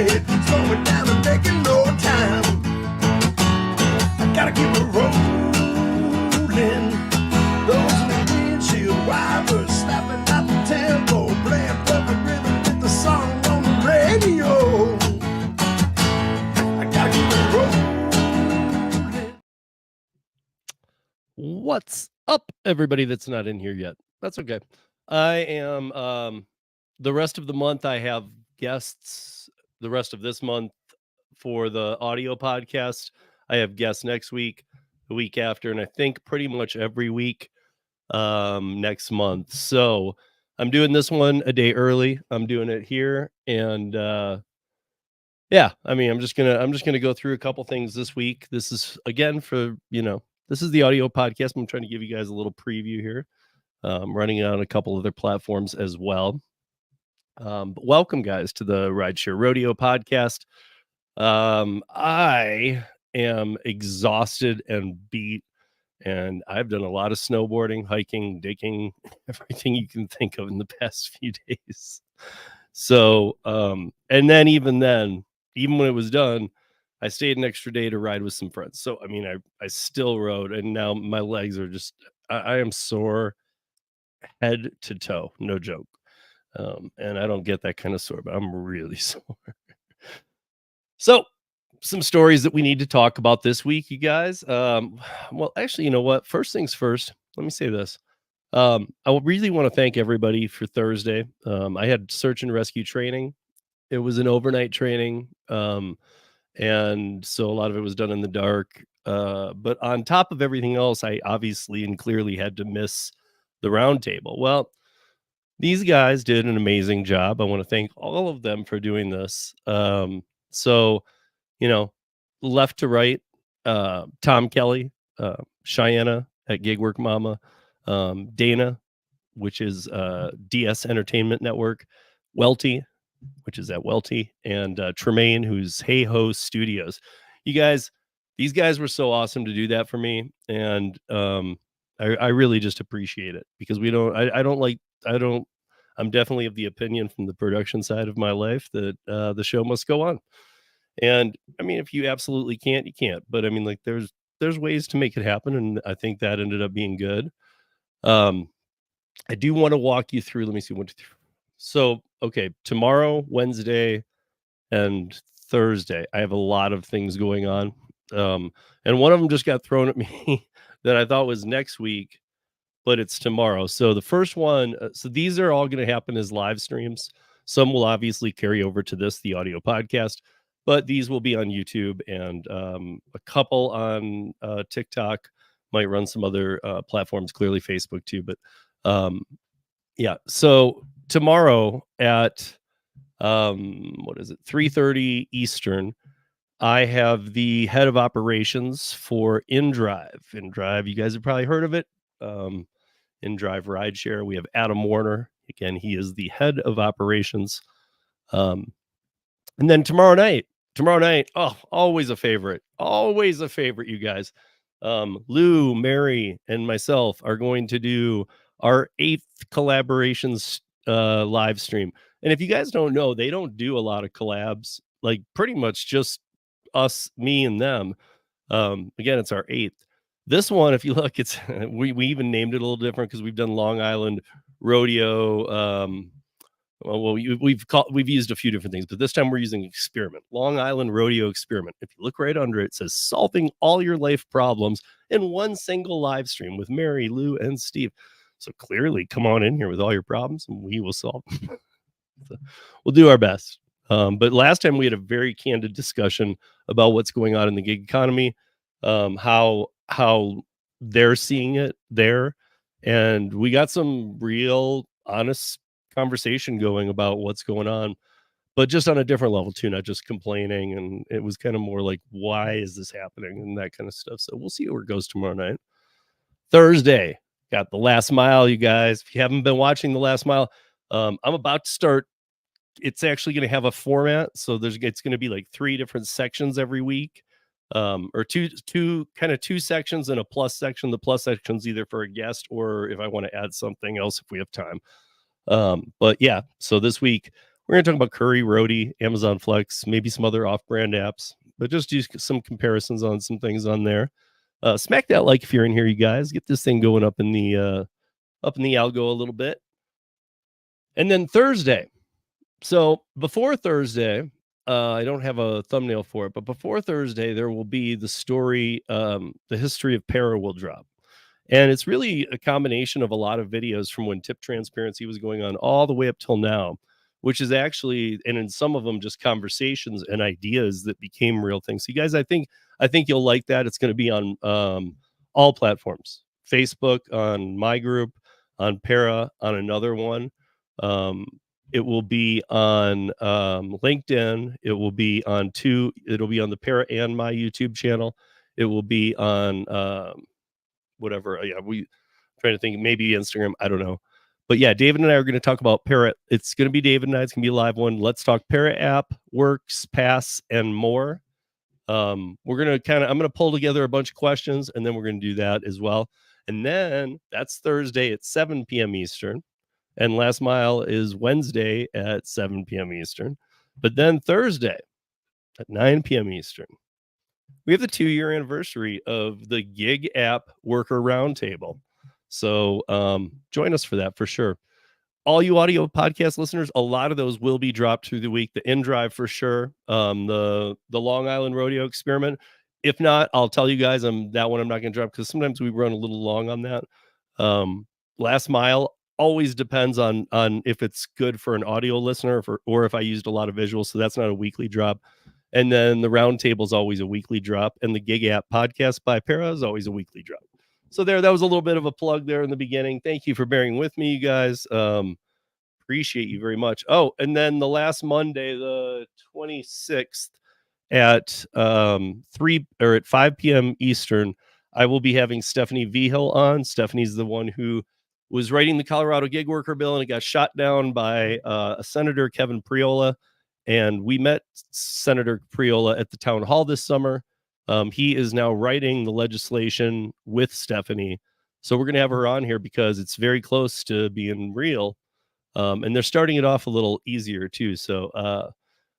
head, slowing down and making no time. I gotta keep it rolling. Those in the windshield wipers snapping out the tempo, playing perfect rhythm with the song on the radio. I gotta keep it rolling. What's up, everybody that's not in here yet? That's okay. I am the rest of the month. I have guests the rest of this month for the audio podcast. I have guests next week, the week after, and I think pretty much every week next month. So I'm doing this one a day early. I'm doing it here, and yeah, I mean, I'm just gonna go through a couple things this week. This is again for this is the audio podcast. I'm trying to give you guys a little preview here. Running it on a couple other platforms as well. But welcome, guys, to the Ridehare Rodeo Podcast. I am exhausted and beat, and I've done a lot of snowboarding, hiking, digging, everything you can think of in the past few days. So, and then even when it was done, I stayed an extra day to ride with some friends. So, I mean, I still rode, and now my legs are just, I am sore head to toe, no joke. And I don't get that kind of sore, but I'm really sore. So some stories that we need to talk about this week, you guys. Well, actually, you know what? First things first, let me say this. I really want to thank everybody for Thursday. I had search and rescue training. It was an overnight training. And so a lot of it was done in the dark. But on top of everything else, I obviously and clearly had to miss the roundtable. Well, these guys did an amazing job. I want to thank all of them for doing this. So, left to right, Tom Kelly, Cheyenne at Gig Work Mama, Dana, which is DS Entertainment Network, Welty, which is at Welty, and Tremaine, who's Hey Ho Studios. You guys, these guys were so awesome to do that for me, and I really just appreciate it, because I'm definitely of the opinion from the production side of my life that the show must go on. And I mean, if you absolutely can't, you can't. But I mean, like there's ways to make it happen, and I think that ended up being good. I do want to walk you through. Let me see. So, okay, tomorrow, Wednesday, and Thursday, I have a lot of things going on. And one of them just got thrown at me that I thought was next week, but it's tomorrow. So the first one, so these are all going to happen as live streams. Some will obviously carry over to the audio podcast, but these will be on YouTube, and a couple on TikTok, might run some other platforms, clearly Facebook too. But yeah, so tomorrow at 3:30 Eastern, I have the head of operations for InDrive. You guys have probably heard of it. InDrive Rideshare. We have Adam Warner. Again, he is the head of operations. And then tomorrow night, oh, always a favorite, you guys. Lou, Mary, and myself are going to do our 8th collaborations live stream. And if you guys don't know, they don't do a lot of collabs, like pretty much just us, me, and them. Again, it's our 8th. This one, if you look, it's we even named it a little different, because we've done Long Island Rodeo. We've used a few different things, but this time we're using Experiment, Long Island Rodeo Experiment. If you look right under it, it says solving all your life problems in one single live stream with Mary, Lou, and Steve. So clearly, come on in here with all your problems, and we will solve them. So we'll do our best. But last time we had a very candid discussion about what's going on in the gig economy, how they're seeing it there, and we got some real honest conversation going about what's going on, but just on a different level too, not just complaining. And it was kind of more like, why is this happening, and that kind of stuff. So we'll see where it goes tomorrow night. Thursday, got The Last Mile, you guys. If you haven't been watching The Last Mile, I'm about to start. It's actually going to have a format, so it's going to be like 3 different sections every week, or two sections and a plus section. The plus section's either for a guest or if I want to add something else if we have time. But yeah, so this week We're going to talk about Curry, Roadie, Amazon Flex, maybe some other off-brand apps, but just do some comparisons on some things on there. Smack that like if you're in here, you guys. Get this thing going up in the algo a little bit. And then Thursday. So before Thursday, I don't have a thumbnail for it, but before Thursday, there will be the story, the history of Para will drop. And it's really a combination of a lot of videos from when tip transparency was going on all the way up till now, which is actually, and in some of them, just conversations and ideas that became real things. So you guys, I think you'll like that. It's going to be on all platforms, Facebook, on my group, on Para, on another one. It will be on LinkedIn. It will be on it'll be on the Para and my YouTube channel. It will be on whatever. Yeah, trying to think, maybe Instagram. I don't know. But yeah, David and I are going to talk about Para. It's going to be David and I. It's going to be a live one. Let's talk Para app, Works, Pass, and more. We're going to I'm going to pull together a bunch of questions, and then we're going to do that as well. And then that's Thursday at 7 p.m. Eastern. And Last Mile is Wednesday at 7 p.m. Eastern. But then Thursday at 9 p.m. Eastern, we have the 2-year anniversary of the Gig App Worker Roundtable. So join us for that for sure. All you audio podcast listeners, a lot of those will be dropped through the week. The InDrive for sure. The Long Island Rodeo Experiment. If not, I'll tell you guys that one I'm not going to drop because sometimes we run a little long on that. Last Mile always depends on if it's good for an audio listener or if I used a lot of visuals. So that's not a weekly drop. And then the roundtable is always a weekly drop. And the Gig App podcast by Para is always a weekly drop. So that was a little bit of a plug there in the beginning. Thank you for bearing with me, you guys. Appreciate you very much. Oh, and then the last Monday, the 26th at 5 p.m. Eastern, I will be having Stephanie Vigil on. Stephanie's the one who was writing the Colorado gig worker bill, and it got shot down by Senator Kevin Priola. And we met Senator Priola at the town hall this summer. He is now writing the legislation with Stephanie. So we're going to have her on here because it's very close to being real. And they're starting it off a little easier too. So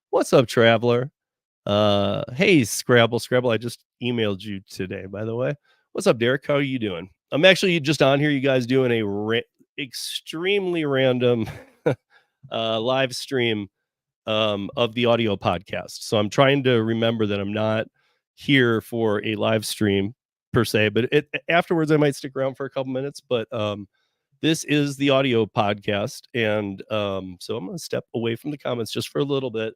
what's up, Traveler? Hey, Scrabble, I just emailed you today, by the way. What's up, Derek? How are you doing? I'm actually just on here, you guys, doing a extremely random live stream of the audio podcast. So I'm trying to remember that I'm not here for a live stream per se, but afterwards I might stick around for a couple minutes. But this is the audio podcast, and so I'm going to step away from the comments just for a little bit.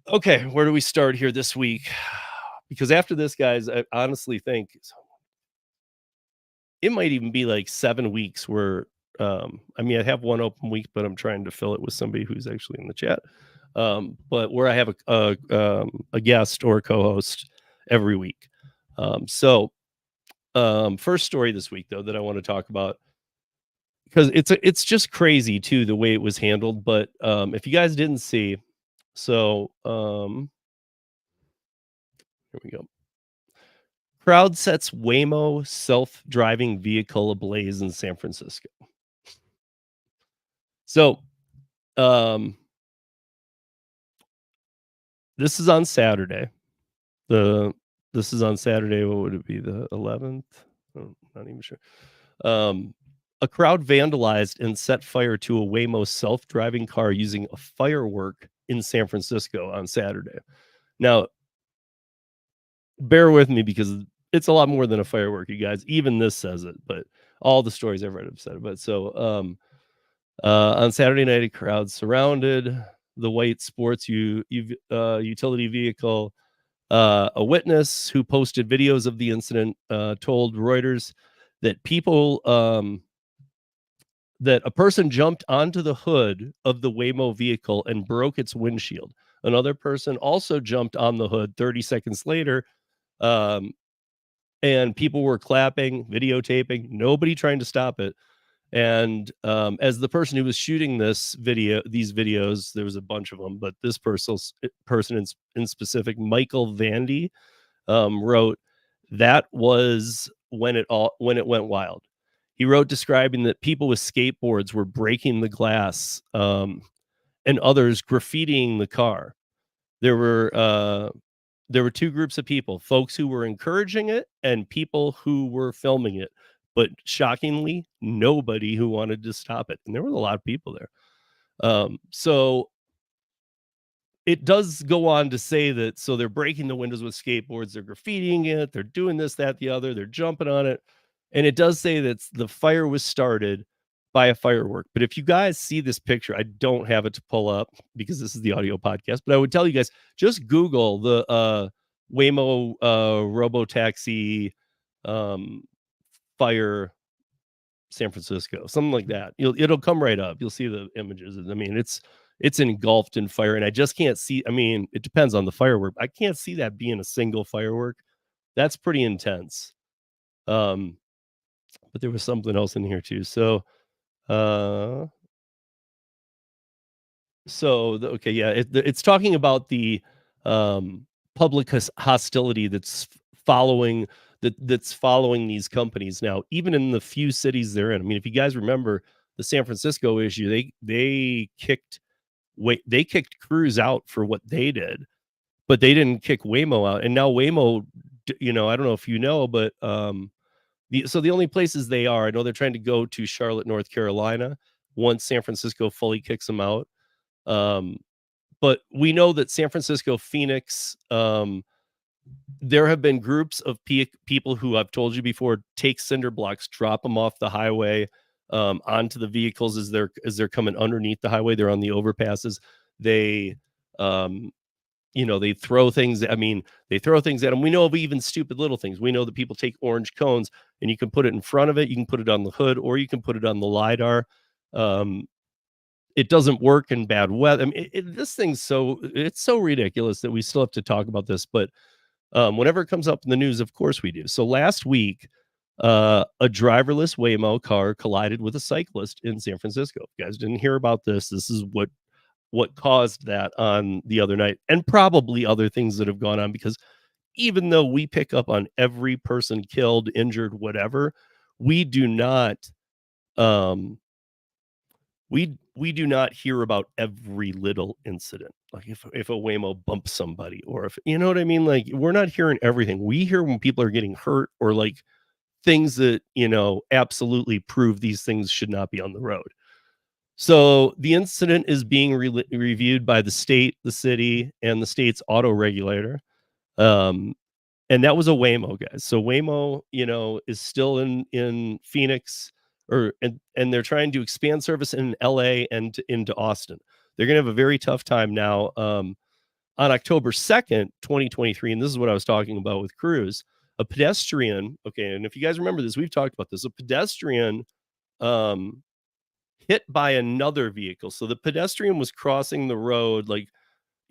Okay, where do we start here this week? Because after this, guys, I honestly think it might even be like 7 weeks where I mean, I have one open week, but I'm trying to fill it with somebody who's actually in the chat. But where I have a guest or a co-host every week. First story this week, though, that I want to talk about, because it's just crazy too the way it was handled. But if you guys didn't see, so here we go. Crowd sets Waymo self-driving vehicle ablaze in San Francisco. So, this is on Saturday. This is on Saturday. What would it be? The 11th? Oh, not even sure. A crowd vandalized and set fire to a Waymo self-driving car using a firework in San Francisco on Saturday. Now, bear with me because it's a lot more than a firework, you guys. Even this says it, but all the stories I've read have said it. But so on Saturday night, a crowd surrounded the white sports utility vehicle. A witness who posted videos of the incident told Reuters that that a person jumped onto the hood of the Waymo vehicle and broke its windshield. Another person also jumped on the hood 30 seconds later. And people were clapping, videotaping, nobody trying to stop it. And as the person who was shooting these videos, there was a bunch of them, but this person in specific, Michael Vandy, wrote, that was when it went wild. He wrote describing that people with skateboards were breaking the glass and others graffitiing the car. There were two groups of people, folks who were encouraging it and people who were filming it. But shockingly, nobody who wanted to stop it. And there were a lot of people there. So it does go on to say that so they're breaking the windows with skateboards, they're graffitiing it, they're doing this, that, the other, they're jumping on it. And it does say that the fire was started by a firework. But if you guys see this picture, I don't have it to pull up because this is the audio podcast, but I would tell you guys, just Google the Waymo robo taxi fire San Francisco, something like that. It'll come right up. You'll see the images. I mean, it's engulfed in fire, and I just can't see. I mean, it depends on the firework. I can't see that being a single firework. That's pretty intense. But there was something else in here too. So, uh, okay, yeah, it's talking about the public hostility following that's following these companies now, even in the few cities they're in. I mean, if you guys remember the San Francisco issue, they kicked Cruise out for what they did, but they didn't kick Waymo out. And now Waymo, I don't know if you know, but the only places they are, I know they're trying to go to Charlotte, North Carolina, once San Francisco fully kicks them out. But we know that San Francisco, Phoenix, there have been groups of people who I've told you before take cinder blocks, drop them off the highway onto the vehicles as they're coming underneath the highway. They're on the overpasses. They they throw things. I mean, they throw things at them. We know of even stupid little things. We know that people take orange cones and you can put it in front of it. You can put it on the hood, or you can put it on the LiDAR. It doesn't work in bad weather. I mean, this thing's it's so ridiculous that we still have to talk about this. But whenever it comes up in the news, of course we do. So last week, a driverless Waymo car collided with a cyclist in San Francisco. If you guys didn't hear about this, this is what caused that on the other night, and probably other things that have gone on, because even though we pick up on every person killed, injured, whatever, we do not we do not hear about every little incident. Like if a Waymo bumps somebody, or if you know what I mean, like we're not hearing everything. We hear when people are getting hurt, or like things that absolutely prove these things should not be on the road. So the incident is being reviewed by the state, the city, and the state's auto regulator. And that was a Waymo, guys. So Waymo, is still in Phoenix, and they're trying to expand service in LA and into Austin. They're going to have a very tough time now. On October 2nd, 2023, and this is what I was talking about with Cruise, a pedestrian, okay, and if you guys remember this, we've talked about this, a pedestrian hit by another vehicle. So the pedestrian was crossing the road, like,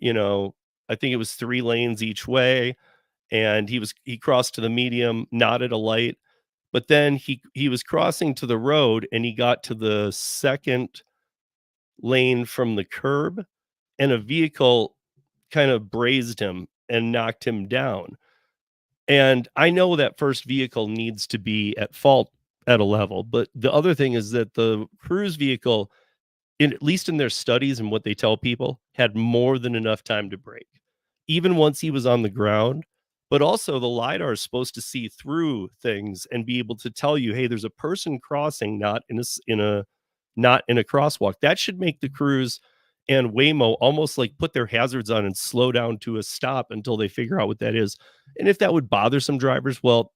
I think it was 3 lanes each way, and he crossed to the medium, not at a light, but then he was crossing to the road, and he got to the second lane from the curb, and a vehicle kind of grazed him and knocked him down. And I know that first vehicle needs to be at fault at a level, but the other thing is that the Cruise vehicle, at least in their studies and what they tell people, had more than enough time to brake, even once he was on the ground. But also the LiDAR is supposed to see through things and be able to tell you, hey, there's a person crossing, not in a crosswalk. That should make the Cruise and Waymo almost like put their hazards on and slow down to a stop until they figure out what that is. And if that would bother some drivers, well,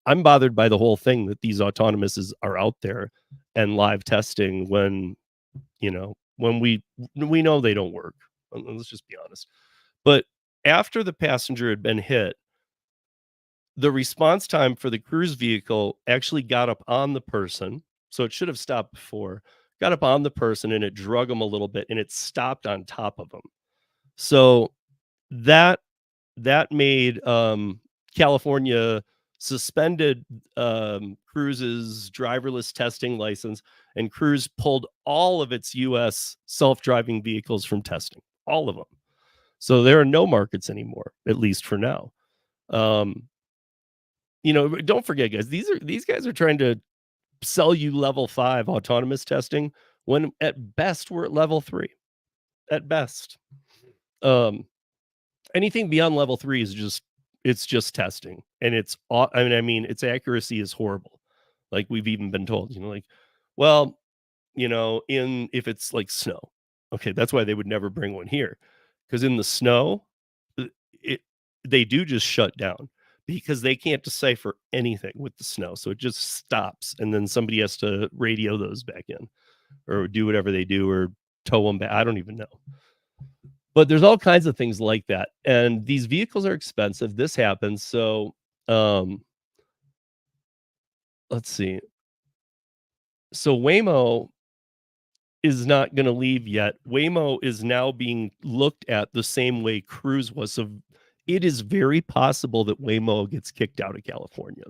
I'm bothered by the whole thing that these autonomouses are out there and live testing when we know they don't work. Let's just be honest. But after the passenger had been hit, the response time for the Cruise vehicle actually got up on the person. So it should have stopped before, got up on the person, and it drug him a little bit, and it stopped on top of him. So that made California suspended Cruise's driverless testing license, and Cruise pulled all of its U.S. self-driving vehicles from testing, all of them. So there are no markets anymore, at least for now. Don't forget, guys, these guys are trying to sell you level 5 autonomous testing when at best we're at level 3. at best. Anything beyond level 3 is just testing, and I mean, its accuracy is horrible. Like we've even been told, like, well, if it's like snow, okay, that's why they would never bring one here, because in the snow, uh, it they do just shut down because they can't decipher anything with the snow, so it just stops, and then somebody has to radio those back in or do whatever they do or tow them back. I don't even know. But there's all kinds of things like that, and these vehicles are expensive. This happens, so, um, let's see. So Waymo is not gonna leave yet. Waymo is now being looked at the same way Cruise was, so it is very possible that Waymo gets kicked out of California.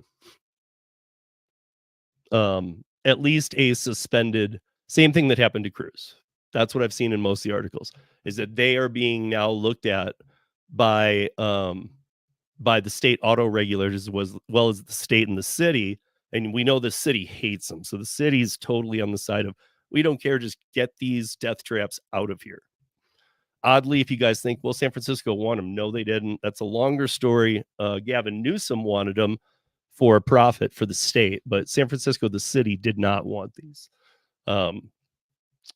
At least a suspended same thing that happened to Cruise. That's what I've seen in most of the articles, is that they are being now looked at by, by the state auto regulators as well as the state and the city, and we know the city hates them, so the city's totally on the side of, "We don't care, just get these death traps out of here." Oddly, if you guys think, well, San Francisco wanted them. No, they didn't. That's a longer story. Gavin Newsom wanted them for a profit for the state, but San Francisco, the city, did not want these.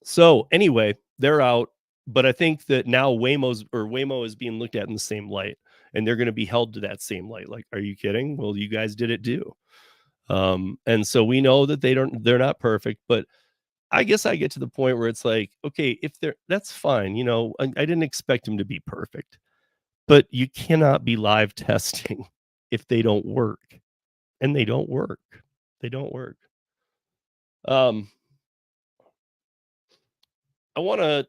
So anyway, they're out, but I think that now Waymo is being looked at in the same light, and they're going to be held to that same light. Like, are you kidding? Well, you guys did it too. And so we know that they're not perfect, but I guess I get to the point where it's like, okay, if that's fine. I didn't expect them to be perfect, but you cannot be live testing if they don't work, and they don't work. They don't work. Um, I want to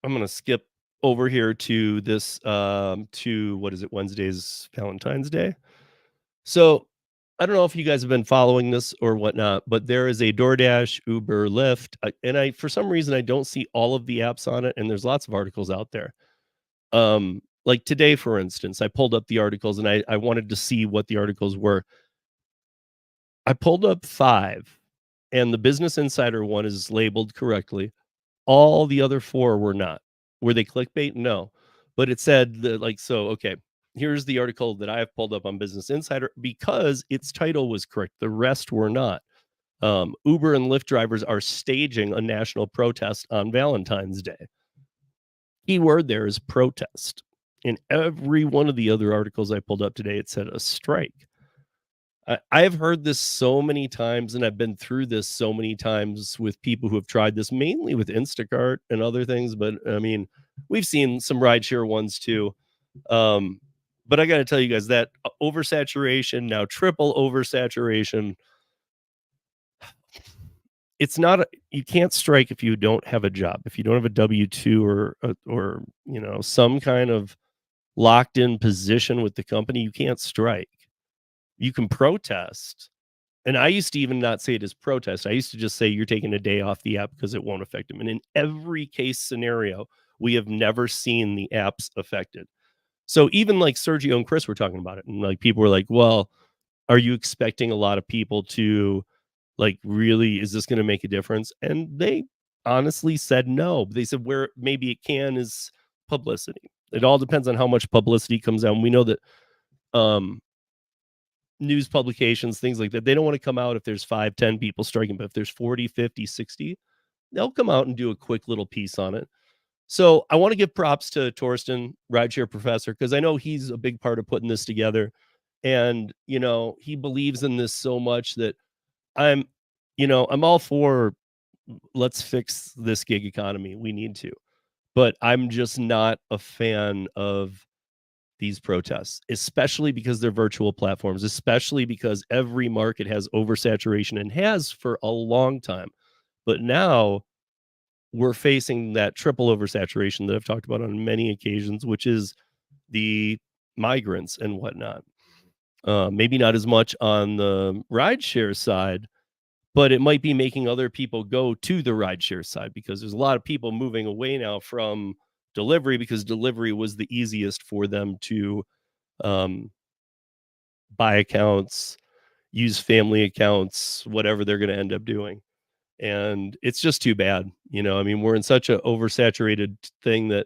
I'm gonna skip over here to this to what is it, Wednesday's Valentine's Day. So I don't know if you guys have been following this or whatnot, but there is a DoorDash, Uber, Lyft, and I for some reason I don't see all of the apps on it, and there's lots of articles out there. Like today, for instance, I pulled up the articles and I wanted to see what the articles were. I pulled up 5, and the Business Insider one is labeled correctly. All the other 4 were not. Were they clickbait? No. But it said that, like, so, okay, here's the article that I have pulled up on Business Insider because its title was correct. The rest were not. Uber and Lyft drivers are staging a national protest on Valentine's Day. Key word there is protest. In every one of the other articles I pulled up today, it said a strike. I've heard this so many times, and I've been through this so many times with people who have tried this, mainly with Instacart and other things. But I mean, we've seen some rideshare ones too. But I got to tell you guys that oversaturation, now triple oversaturation, it's not, you can't strike if you don't have a job, if you don't have a W-2 or some kind of locked in position with the company, you can't strike. You can protest. And I used to even not say it as protest. I used to just say you're taking a day off the app because it won't affect them. And in every case scenario, we have never seen the apps affected. So even like Sergio and Chris were talking about it. And like people were like, well, are you expecting a lot of people to like really, is this going to make a difference? And they honestly said no. They said where maybe it can is publicity. It all depends on how much publicity comes out. And we know that news publications, things like that, they don't want to come out if there's 5-10 people striking, but if there's 40, 50, 60, they'll come out and do a quick little piece on it. So I want to give props to Torsten, rideshare professor, because I know he's a big part of putting this together, and he believes in this so much that I'm all for, let's fix this gig economy, we need to, but I'm just not a fan of these protests, especially because they're virtual platforms, especially because every market has oversaturation and has for a long time. But now we're facing that triple oversaturation that I've talked about on many occasions, which is the migrants and whatnot. Maybe not as much on the rideshare side, but it might be making other people go to the rideshare side because there's a lot of people moving away now from delivery because delivery was the easiest for them to buy accounts, use family accounts, whatever they're going to end up doing. And it's just too bad. I mean, we're in such a oversaturated thing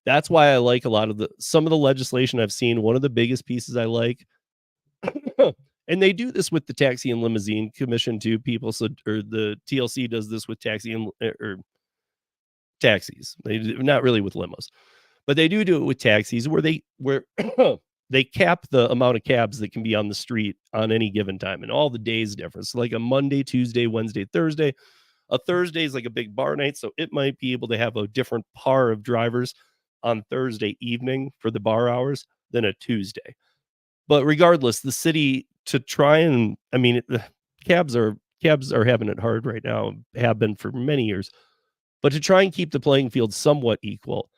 that's why I like a lot of some of the legislation I've seen. One of the biggest pieces I like, and they do this with the Taxi and Limousine Commission too, people. So, or the TLC does this with taxi or taxis. They do, not really with limos, but they do it with taxis where they cap the amount of cabs that can be on the street on any given time, and all the days different. So like a Monday, Tuesday, Wednesday, Thursday. A Thursday is like a big bar night, so it might be able to have a different par of drivers on Thursday evening for the bar hours than a Tuesday. But regardless, the city to try and, I mean, cabs are having it hard right now, have been for many years. But to try and keep the playing field somewhat equal,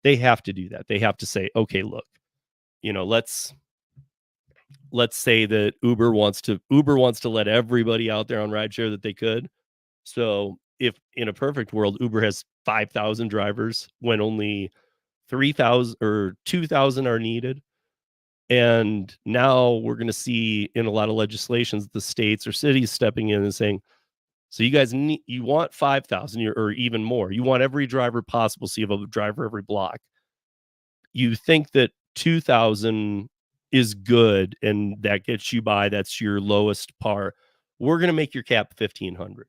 they have to do that. They have to say, okay, look, let's say that Uber wants to let everybody out there on rideshare that they could. So if in a perfect world, Uber has 5,000 drivers when only 3,000 or 2,000 are needed. And now we're going to see in a lot of legislations, the states or cities stepping in and saying, so you guys you want 5,000 or even more. You want every driver possible. So you have a driver every block. You think that 2,000 is good and that gets you by. That's your lowest par. We're going to make your cap 1,500.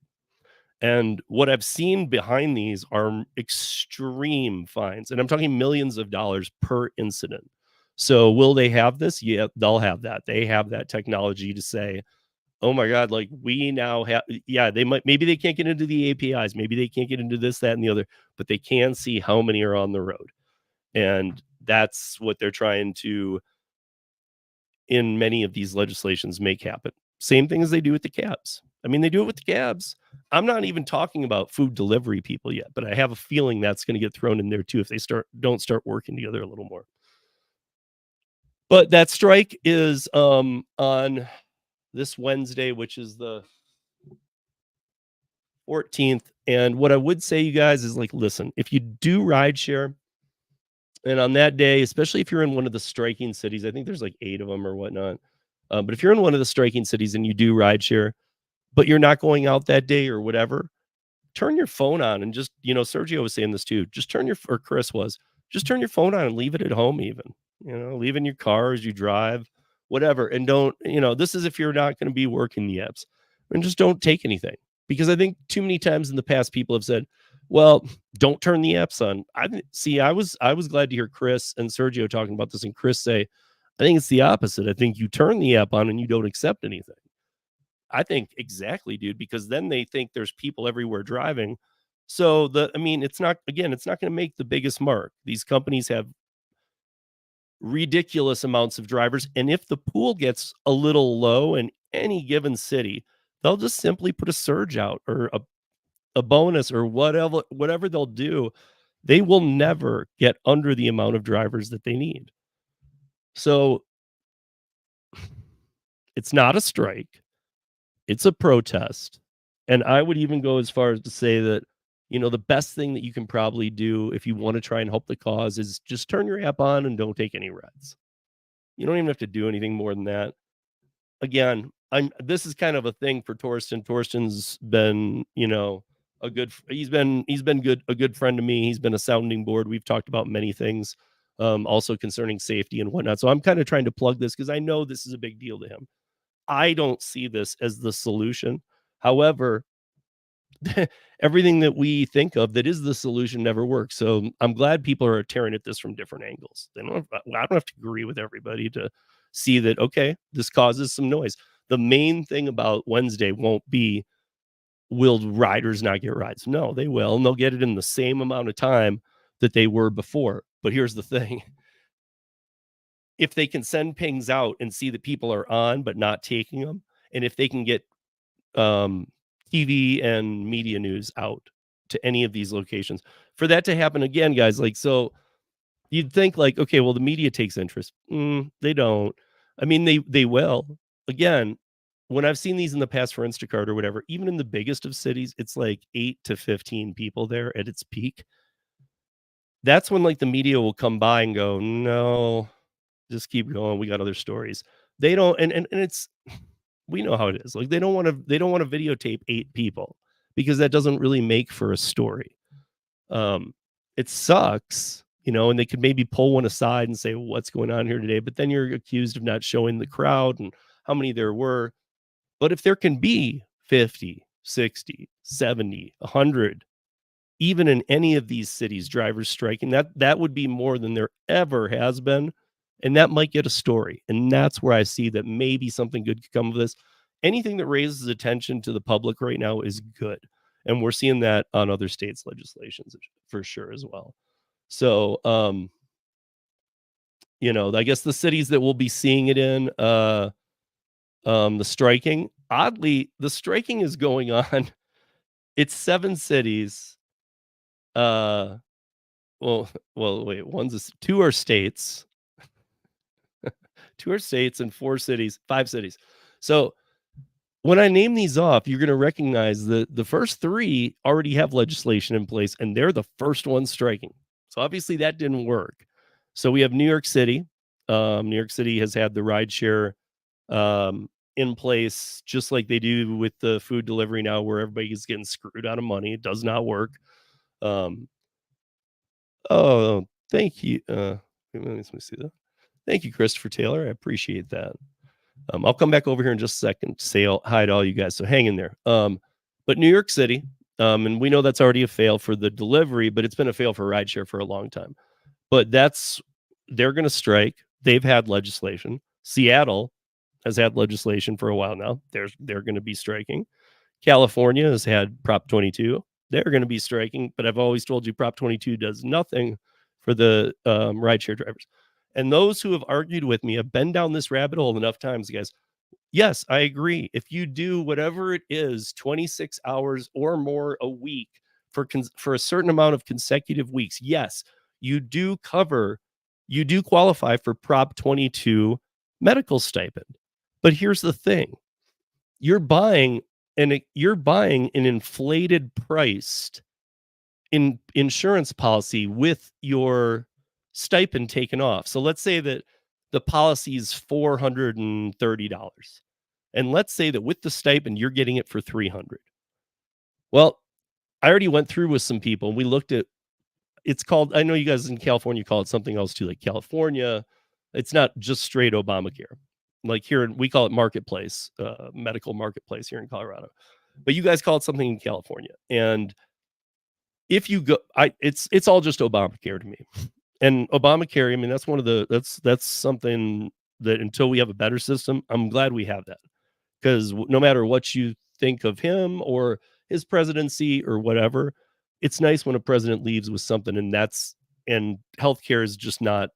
And what I've seen behind these are extreme fines. And I'm talking millions of dollars per incident. So will they have this? Yeah, they'll have that. They have that technology to say, oh my God, like we now have, maybe they can't get into the APIs. Maybe they can't get into this, that, and the other, but they can see how many are on the road. And that's what they're trying to, in many of these legislations, make happen. Same thing as they do with the cabs. I mean, they do it with the cabs. I'm not even talking about food delivery people yet, but I have a feeling that's going to get thrown in there too if they don't start working together a little more. But that strike is on this Wednesday, which is the 14th. And what I would say, you guys, is like, listen, if you do rideshare, and on that day, especially if you're in one of the striking cities, I think there's like 8 of them or whatnot. But if you're in one of the striking cities and you do rideshare, but you're not going out that day or whatever, turn your phone on and just, Sergio was saying this too. Just or Chris was, just turn your phone on and leave it at home even, leave in your car as you drive, whatever. And don't, this is if you're not going to be working the apps, and just don't take anything. Because I think too many times in the past, people have said, well, don't turn the apps on. I was glad to hear Chris and Sergio talking about this, and Chris say, I think it's the opposite. I think you turn the app on and you don't accept anything. I think exactly, dude, because then they think there's people everywhere driving. So it's not going to make the biggest mark. These companies have ridiculous amounts of drivers. And if the pool gets a little low in any given city, they'll just simply put a surge out or a bonus or whatever they'll do. They will never get under the amount of drivers that they need. So it's not a strike. It's a protest. And I would even go as far as to say that, the best thing that you can probably do if you want to try and help the cause is just turn your app on and don't take any rides. You don't even have to do anything more than that. Again, this is kind of a thing for Torsten. Torsten's been, he's been a good friend to me. He's been a sounding board. We've talked about many things, also concerning safety and whatnot. So I'm kind of trying to plug this because I know this is a big deal to him. I don't see this as the solution. However, everything that we think of that is the solution never works. So I'm glad people are tearing at this from different angles. I don't have to agree with everybody to see that, okay, this causes some noise. The main thing about Wednesday won't be, will riders not get rides? No, they will. And they'll get it in the same amount of time that they were before. But here's the thing. If they can send pings out and see that people are on but not taking them, and if they can get TV and media news out to any of these locations, for that to happen again, guys, like, so you'd think like, okay, well, the media takes interest. They don't. I mean, they will. Again, when I've seen these in the past for Instacart or whatever, even in the biggest of cities, it's like 8 to 15 people there at its peak. That's when like the media will come by and go, no, just keep going. We got other stories. They don't, and it's, we know how it is. Like they don't want to videotape 8 people because that doesn't really make for a story. Um, it sucks, and they could maybe pull one aside and say, what's going on here today? But then you're accused of not showing the crowd and how many there were. But if there can be 50, 60, 70, 100, even in any of these cities, drivers striking, that would be more than there ever has been. And that might get a story. And that's where I see that maybe something good could come of this. Anything that raises attention to the public right now is good. And we're seeing that on other states' legislations for sure as well. So, I guess the cities that we'll be seeing it in, the striking, oddly, the striking is going on. It's 7 cities. Uh, wait, two are states. 2 are states and 4 cities, 5 cities. So when I name these off, you're going to recognize that the first 3 already have legislation in place, and they're the first ones striking. So obviously that didn't work. So we have New York City. New York City has had the rideshare in place, just like they do with the food delivery now, where everybody is getting screwed out of money. It does not work. Oh, thank you. Let me see that. Thank you, Christopher Taylor. I appreciate that. I'll come back over here in just a second to say hi to all you guys. So hang in there. But New York City, and we know that's already a fail for the delivery, but it's been a fail for rideshare for a long time. But they're going to strike. They've had legislation. Seattle has had legislation for a while now. They're going to be striking. California has had Prop 22. They're going to be striking. But I've always told you Prop 22 does nothing for the rideshare drivers. And those who have argued with me have been down this rabbit hole enough times, guys. Yes, I agree. If you do whatever it is, 26 hours or more a week for a certain amount of consecutive weeks, yes, you do qualify for Prop 22 medical stipend. But here's the thing. You're buying an inflated priced insurance policy with your stipend taken off. So let's say that the policy is $430. And let's say that with the stipend, you're getting it for $300. Well, I already went through with some people and we looked at, it's called, I know you guys in California call it something else too, like California. It's not just straight Obamacare. Like here, we call it marketplace, medical marketplace here in Colorado. But you guys call it something in California. And if you go, it's all just Obamacare to me. And Obamacare, I mean, that's something that until we have a better system, I'm glad we have that. Because no matter what you think of him or his presidency or whatever, it's nice when a president leaves with something, and healthcare is just not,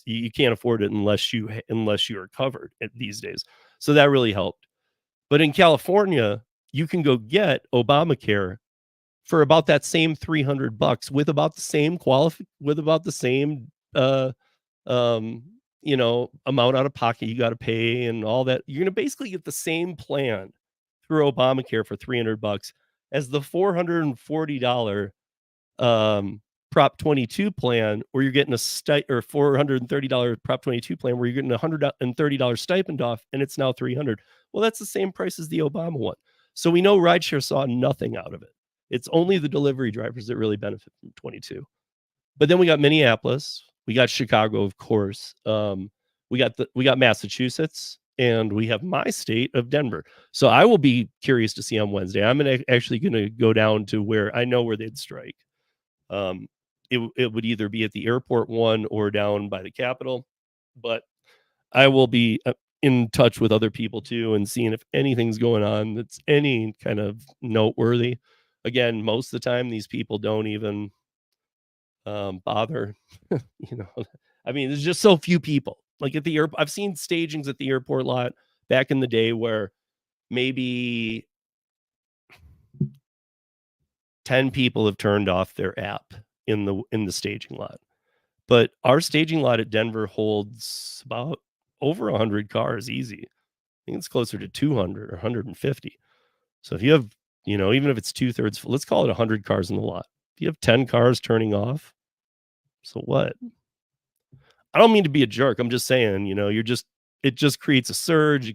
you can't afford it unless you are covered these days. So that really helped. But in California, you can go get Obamacare for about that same $300 with about the same amount out of pocket you got to pay and all that. You're going to basically get the same plan through Obamacare for $300 as the $440 Prop 22 plan, where you're getting or $430 Prop 22 plan where you're getting $130 stipend off, and it's now $300. Well, that's the same price as the Obama one. So we know rideshare saw nothing out of it. It's only the delivery drivers that really benefit from 22. But then we got Minneapolis, we got Chicago, of course. We got Massachusetts, and we have my state of Denver. So I will be curious to see on Wednesday. I'm actually going to go down to where I know where they'd strike. It would either be at the airport one or down by the Capitol. But I will be in touch with other people too and seeing if anything's going on that's any kind of noteworthy. Again, most of the time, these people don't even bother. I mean, there's just so few people. Like at the airport, I've seen stagings at the airport lot back in the day where maybe 10 people have turned off their app in the staging lot. But our staging lot at Denver holds about over 100 cars easy. I think it's closer to 200 or 150. So if you have, even if it's 2/3, let's call it 100 cars in the lot. If you have 10 cars turning off, so what? I don't mean to be a jerk. I'm just saying, it just creates a surge.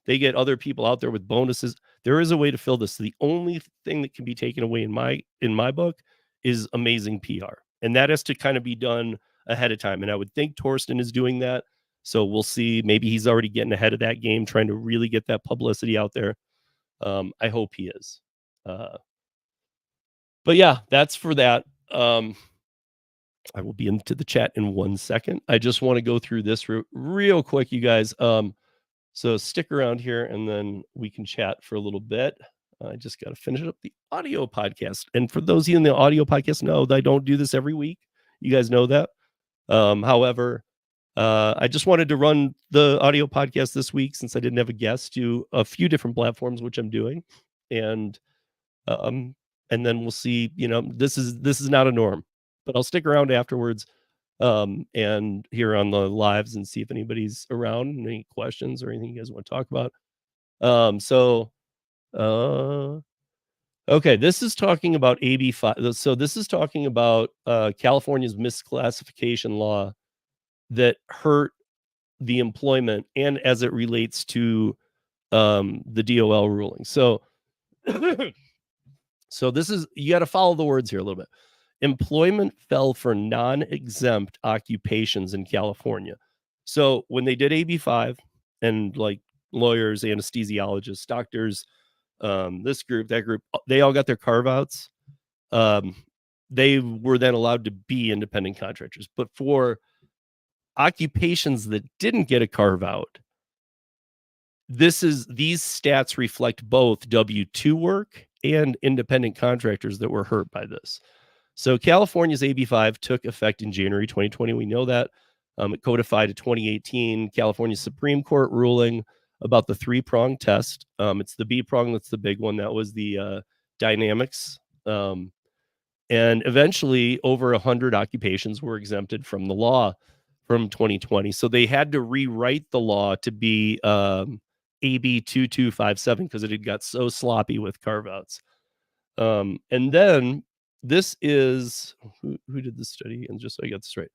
They get other people out there with bonuses. There is a way to fill this. The only thing that can be taken away in my book is amazing PR. And that has to kind of be done ahead of time. And I would think Torsten is doing that. So we'll see. Maybe he's already getting ahead of that game, trying to really get that publicity out there. I hope he is. But yeah, that's for that. I will be into the chat in 1 second. I just want to go through this real quick, you guys. So stick around here and then we can chat for a little bit. I just got to finish up the audio podcast. And for those of you in the audio podcast, know that I don't do this every week. You guys know that. However, I just wanted to run the audio podcast this week since I didn't have a guest to a few different platforms, which I'm doing. And then we'll see, this is not a norm, but I'll stick around afterwards and here on the lives and see if anybody's around, any questions or anything you guys want to talk about. Okay, this is talking about AB 5. So this is talking about California's misclassification law that hurt the employment and as it relates to the DOL ruling. So so this is, you got to follow the words here a little bit. Employment fell for non-exempt occupations in California. So when they did AB 5 and like lawyers, anesthesiologists, doctors, this group, that group, they all got their carve-outs. They were then allowed to be independent contractors. But for occupations that didn't get a carve-out, these stats reflect both W-2 work and independent contractors that were hurt by this. So California's AB 5 took effect in January 2020. We know that. It codified a 2018 California Supreme Court ruling about the three-prong test. It's the B prong that's the big one. That was the dynamics. And eventually, over 100 occupations were exempted from the law from 2020. So they had to rewrite the law to be AB 2257 because it had got so sloppy with carve-outs. And then this is who did this study? And just so I got this right,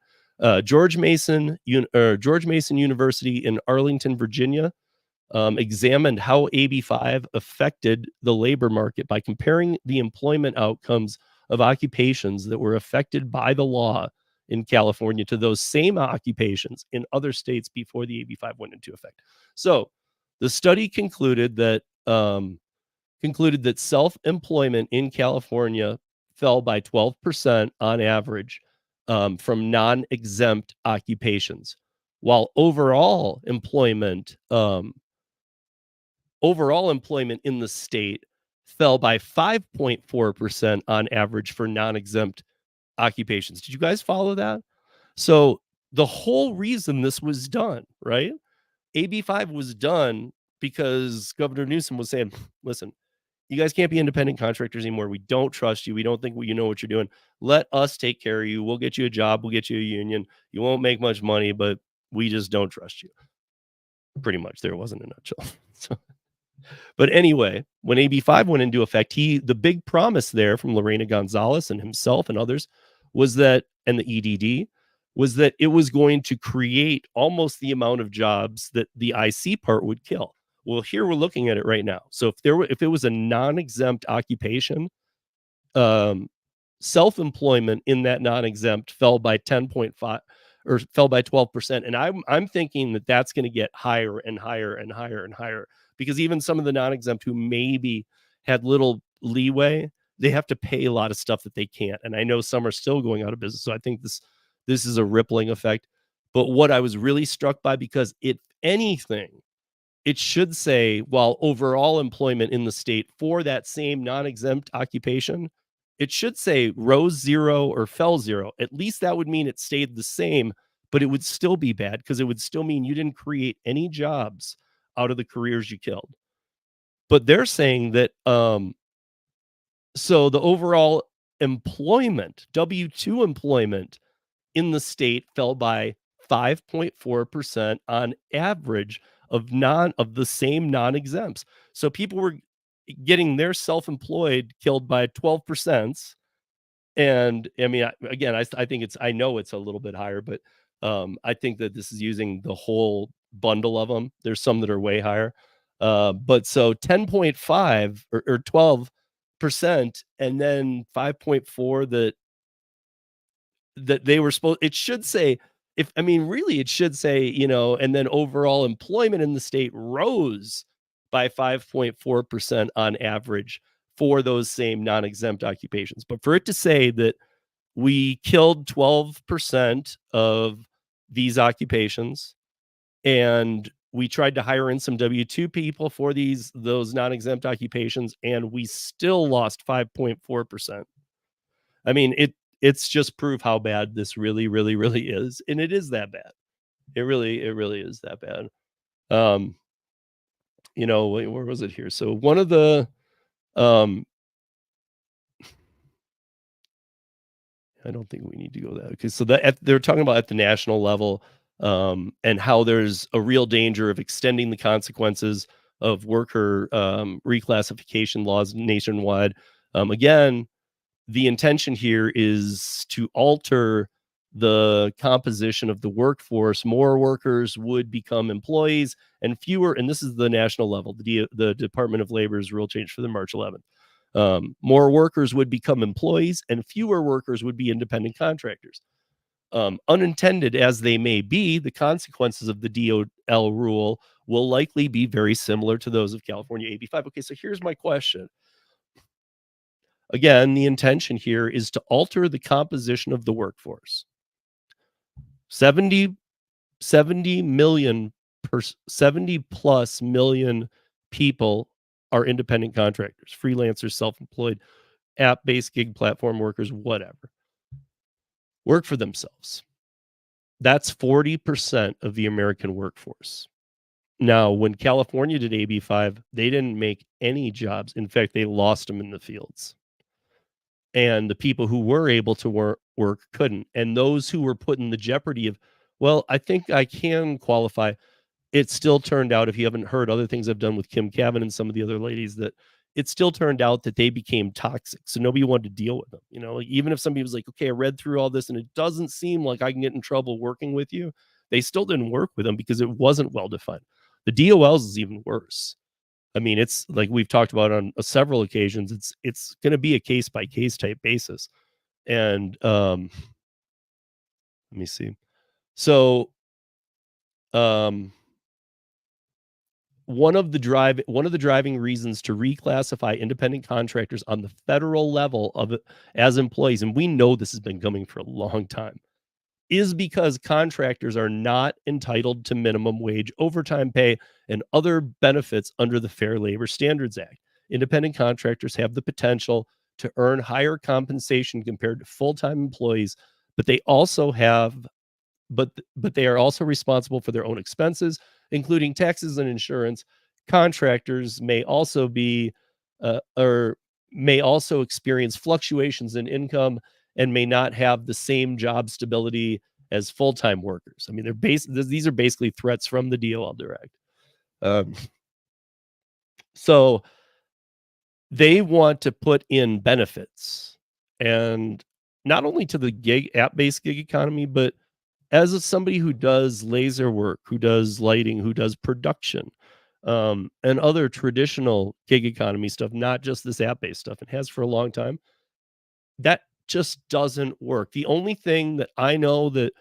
George Mason University in Arlington, Virginia, examined how AB 5 affected the labor market by comparing the employment outcomes of occupations that were affected by the law in California to those same occupations in other states before the AB 5 went into effect. So the study concluded that self-employment in California fell by 12% on average from non-exempt occupations, while overall employment in the state fell by 5.4% on average for non-exempt occupations. Did you guys follow that? So the whole reason this was done, right? AB 5 was done because Governor Newsom was saying, listen, you guys can't be independent contractors anymore. We don't trust you. We don't think you know what you're doing. Let us take care of you. We'll get you a job. We'll get you a union. You won't make much money, but we just don't trust you. Pretty much. There wasn't a nutshell. But anyway, when AB 5 went into effect, the big promise there from Lorena Gonzalez and himself and others was that, and the EDD, was that it was going to create almost the amount of jobs that the IC part would kill. Well, here we're looking at it right now. So if it was a non-exempt occupation, self-employment in that non-exempt fell by 10.5 or fell by 12%. And I'm thinking that that's going to get higher and higher and higher and higher, because even some of the non-exempt who maybe had little leeway, they have to pay a lot of stuff that they can't. And I know some are still going out of business. So I think this is a rippling effect. But what I was really struck by, because if anything, it should say, while overall employment in the state for that same non-exempt occupation, it should say rose 0 or fell 0. At least that would mean it stayed the same, but it would still be bad because it would still mean you didn't create any jobs out of the careers you killed. But they're saying that so the overall employment, W-2 employment in the state fell by 5.4% on average of the same non-exempts. So people were getting their self-employed killed by 12%. And I mean, I think I know it's a little bit higher, but I think that this is using the whole bundle of them. There's some that are way higher. But so 10.5 or and then 5.4 that they were supposed, it should say, really it should say, and then overall employment in the state rose by 5.4% on average for those same non-exempt occupations. But for it to say that we killed 12% of these occupations and we tried to hire in some W-2 people for those non-exempt occupations, and we still lost 5.4%. I mean, it's just proof how bad this really, really, really is. And it is that bad. It really is that bad. Where was it here? So one of the, I don't think we need to go that. Okay, so they're talking about at the national level, and how there's a real danger of extending the consequences of worker reclassification laws nationwide. Again, the intention here is to alter the composition of the workforce. More workers would become employees, and fewer. And this is the national level. The Department of Labor's rule change for the March 11th. More workers would become employees, and fewer workers would be independent contractors. Unintended as they may be, the consequences of the DOL rule will likely be very similar to those of California AB 5. Okay, so here's my question. Again, the intention here is to alter the composition of the workforce. 70 plus million people are independent contractors, freelancers, self-employed, app-based gig platform workers, whatever. Work for themselves. That's 40% of the American workforce. Now, when California did AB 5, they didn't make any jobs. In fact, they lost them in the fields. And the people who were able to work couldn't. And those who were put in the jeopardy of, well, I think I can qualify. It still turned out, if you haven't heard other things I've done with Kim Cavan and some of the other ladies, that it still turned out that they became toxic. So nobody wanted to deal with them. Even if somebody was like, okay, I read through all this and it doesn't seem like I can get in trouble working with you, they still didn't work with them because it wasn't well defined. The DOLs is even worse. I mean, it's like we've talked about on several occasions. It's going to be a case by case type basis. And let me see. So one of the driving reasons to reclassify independent contractors on the federal level of it as employees, and we know this has been coming for a long time, is because contractors are not entitled to minimum wage, overtime pay, and other benefits under the Fair Labor Standards Act. Independent contractors have the potential to earn higher compensation compared to full-time employees, but they are also responsible for their own expenses, including taxes and insurance. Contractors may also experience fluctuations in income and may not have the same job stability as full-time workers. I mean, these are basically threats from the DOL direct. So they want to put in benefits, and not only to the app-based gig economy, but as somebody who does laser work, who does lighting, who does production, and other traditional gig economy stuff, not just this app-based stuff, it has for a long time, that just doesn't work. The only thing that I know that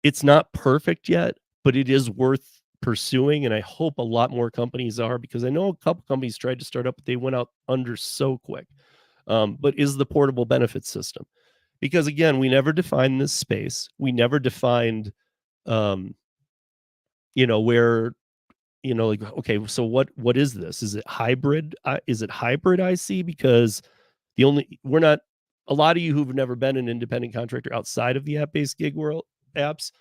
it's not perfect yet, but it is worth pursuing, and I hope a lot more companies are, because I know a couple companies tried to start up, but they went out under so quick, but is the portable benefits system. Because again, we never defined this space. We never defined, where, like, okay, so what is this? Is it hybrid? Is it hybrid IC? Because a lot of you who've never been an independent contractor outside of the app-based gig world apps,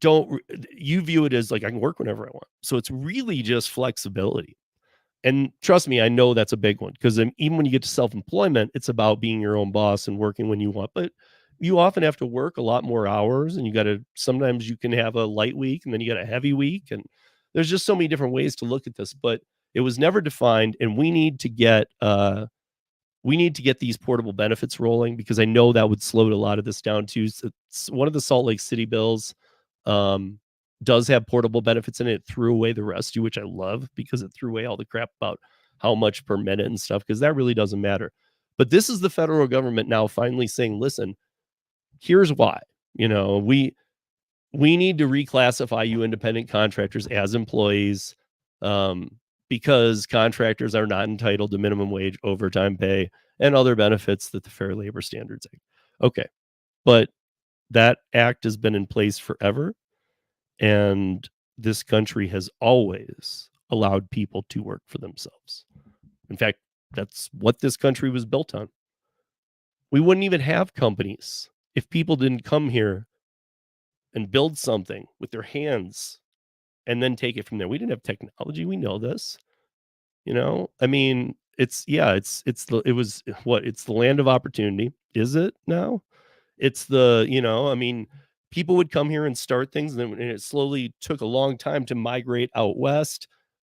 you view it as like, I can work whenever I want. So it's really just flexibility. And trust me, I know that's a big one, because even when you get to self-employment, it's about being your own boss and working when you want. But you often have to work a lot more hours, and sometimes you can have a light week and then you got a heavy week. And there's just so many different ways to look at this, but it was never defined. And we need to get these portable benefits rolling, because I know that would slow a lot of this down too. So one of the Salt Lake City bills does have portable benefits in it. It threw away the rest, which I love, because it threw away all the crap about how much per minute and stuff, because that really doesn't matter. But this is the federal government now finally saying, listen, here's why. We need to reclassify you independent contractors as employees, because contractors are not entitled to minimum wage, overtime pay, and other benefits that the Fair Labor Standards Act. Okay, but that act has been in place forever, and this country has always allowed people to work for themselves. In fact, that's what this country was built on. We wouldn't even have companies if people didn't come here and build something with their hands and then take it from there. We didn't have technology. We know this. I mean, it's the land of opportunity. Is it now? It's I mean, people would come here and start things, and it slowly took a long time to migrate out west.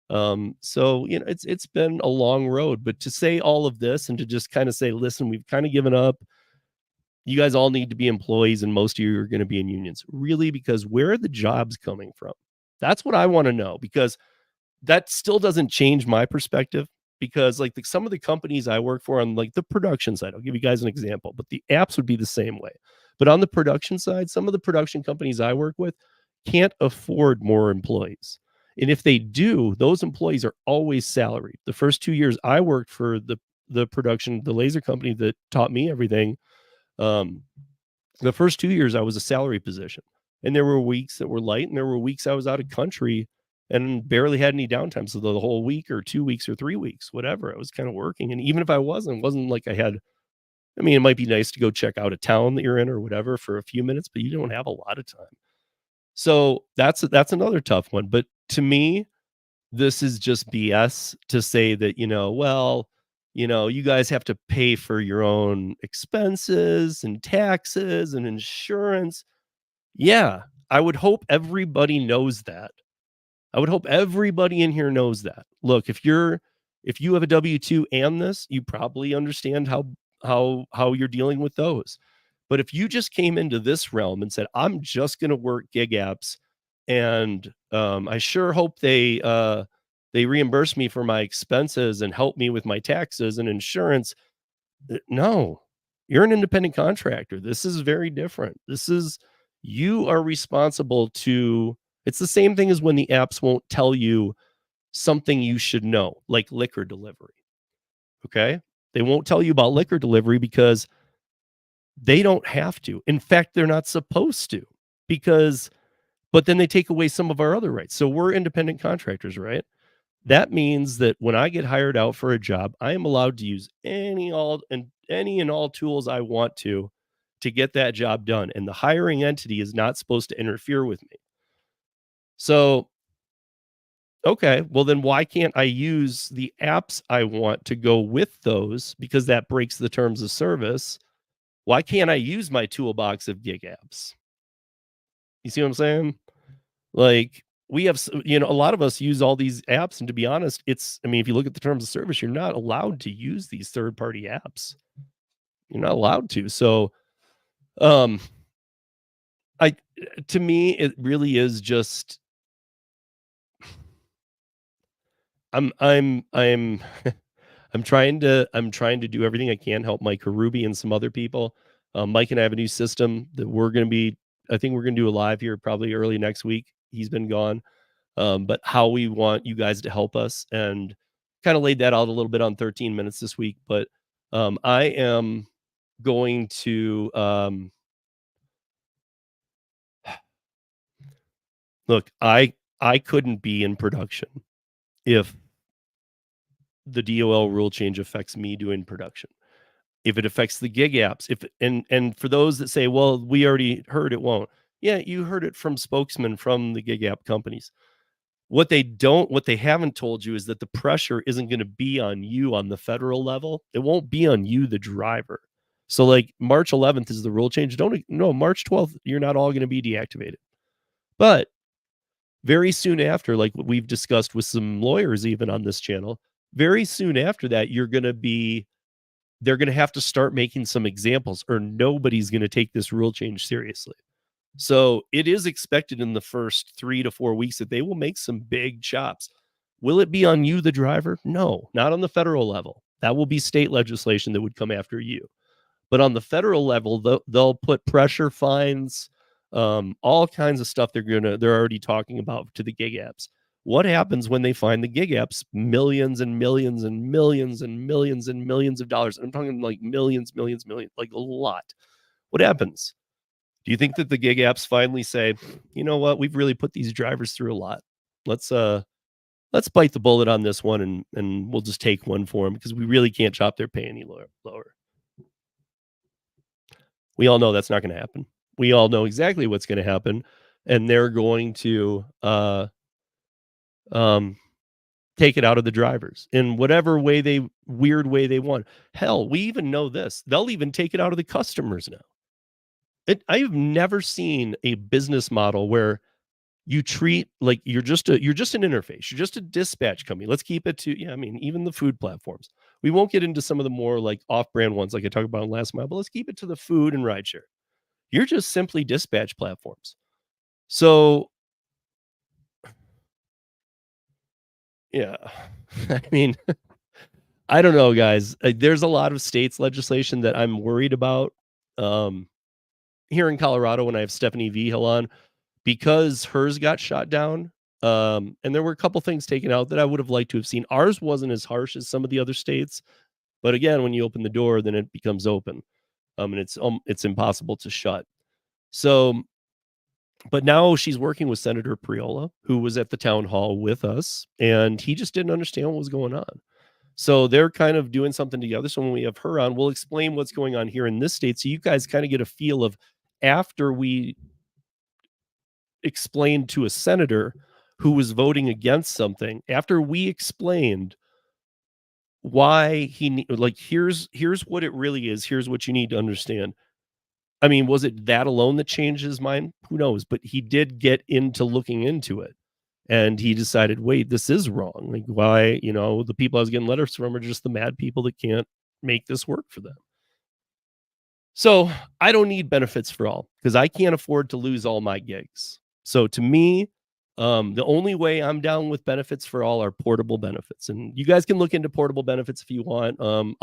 So it's been a long road, but to say all of this and to just kind of say, listen, we've kind of given up. You guys all need to be employees, and most of you are going to be in unions. Really? Because where are the jobs coming from? That's what I want to know, because that still doesn't change my perspective. Because like some of the companies I work for on like the production side, I'll give you guys an example, but the apps would be the same way. But on the production side, some of the production companies I work with can't afford more employees. And if they do, those employees are always salaried. The first 2 years I worked for the production, the laser company that taught me everything, the first 2 years I was a salary position, and there were weeks that were light, and there were weeks I was out of country and barely had any downtime. So the whole week or 2 weeks or 3 weeks, whatever, I was kind of working. And even if I wasn't like I mean, it might be nice to go check out a town that you're in or whatever for a few minutes, but you don't have a lot of time. So that's another tough one. But to me, this is just BS to say that, you guys have to pay for your own expenses and taxes and insurance. Yeah, I would hope everybody knows that. I would hope everybody in here knows that. Look, if you have a W-2 and this, you probably understand how you're dealing with those. But if you just came into this realm and said, I'm just going to work gig apps, and I sure hope they reimburse me for my expenses and help me with my taxes and insurance. No, you're an independent contractor. This is very different. You are responsible it's the same thing as when the apps won't tell you something you should know, like liquor delivery. Okay. They won't tell you about liquor delivery because they don't have to. In fact, they're not supposed to, but then they take away some of our other rights. So we're independent contractors, right? That means that when I get hired out for a job, I am allowed to use any and all tools I want to get that job done. And the hiring entity is not supposed to interfere with me. So, okay, well then why can't I use the apps I want to go with those, because that breaks the terms of service? Why can't I use my toolbox of gig apps? You see what I'm saying? Like, we have, a lot of us use all these apps, and to be honest, if you look at the terms of service, you're not allowed to use these third-party apps. You're not allowed to. So, to me, it really is just, I'm I'm trying to do everything I can, help Mike Harubi and some other people. Mike and I have a new system that I think we're going to do a live here probably early next week. He's been gone. But how we want you guys to help us, and kind of laid that out a little bit on 13 minutes this week. But I am going to look, I couldn't be in production if the DOL rule change affects me doing production. If it affects the gig apps, and for those that say, well, we already heard it won't. Yeah, you heard it from spokesmen from the gig app companies. What they haven't told you is that the pressure isn't going to be on you on the federal level. It won't be on you, the driver. So like March 11th is the rule change. March 12th, you're not all going to be deactivated. But very soon after, like what we've discussed with some lawyers even on this channel, very soon after that, they're going to have to start making some examples, or nobody's going to take this rule change seriously. So it is expected in the first 3 to 4 weeks that they will make some big chops. Will it be on you, the driver? No, not on the federal level. That will be state legislation that would come after you. But on the federal level, they'll put pressure, fines, all kinds of stuff they're already talking about to the gig apps. What happens when they find the gig apps millions and millions and millions and millions and millions of dollars? I'm talking like millions, like a lot. What happens? Do you think that the gig apps finally say, you know what, we've really put these drivers through a lot. Let's bite the bullet on this one and we'll just take one for them because we really can't chop their pay any lower. We all know that's not going to happen. We all know exactly what's going to happen, and they're going to take it out of the drivers in whatever weird way they want. Hell, we even know this. They'll even take it out of the customers now. I've never seen a business model where you treat like you're just an interface. You're just a dispatch company. Let's keep it to even the food platforms. We won't get into some of the more like off-brand ones like I talked about in last mile, but let's keep it to the food and rideshare. You're just simply dispatch platforms. So yeah, I mean, I don't know, guys. There's a lot of states legislation that I'm worried about. Here in Colorado, when I have Stephanie V. Hill on, because hers got shot down, and there were a couple things taken out that I would have liked to have seen. Ours wasn't as harsh as some of the other states, but again, when you open the door, then it becomes open, and it's impossible to shut. So, but now she's working with Senator Priola, who was at the town hall with us, and he just didn't understand what was going on. So they're kind of doing something together. So when we have her on, we'll explain what's going on here in this state, so you guys kind of get a feel of after we explained to a senator who was voting against something, after we explained why here's what it really is, here's what you need to understand. I mean, was it that alone that changed his mind? Who knows? But he did get into looking into it, and he decided, wait, this is wrong. Like, why, the people I was getting letters from are just the mad people that can't make this work for them. So I don't need benefits for all because I can't afford to lose all my gigs. So to me, the only way I'm down with benefits for all are portable benefits. And you guys can look into portable benefits if you want.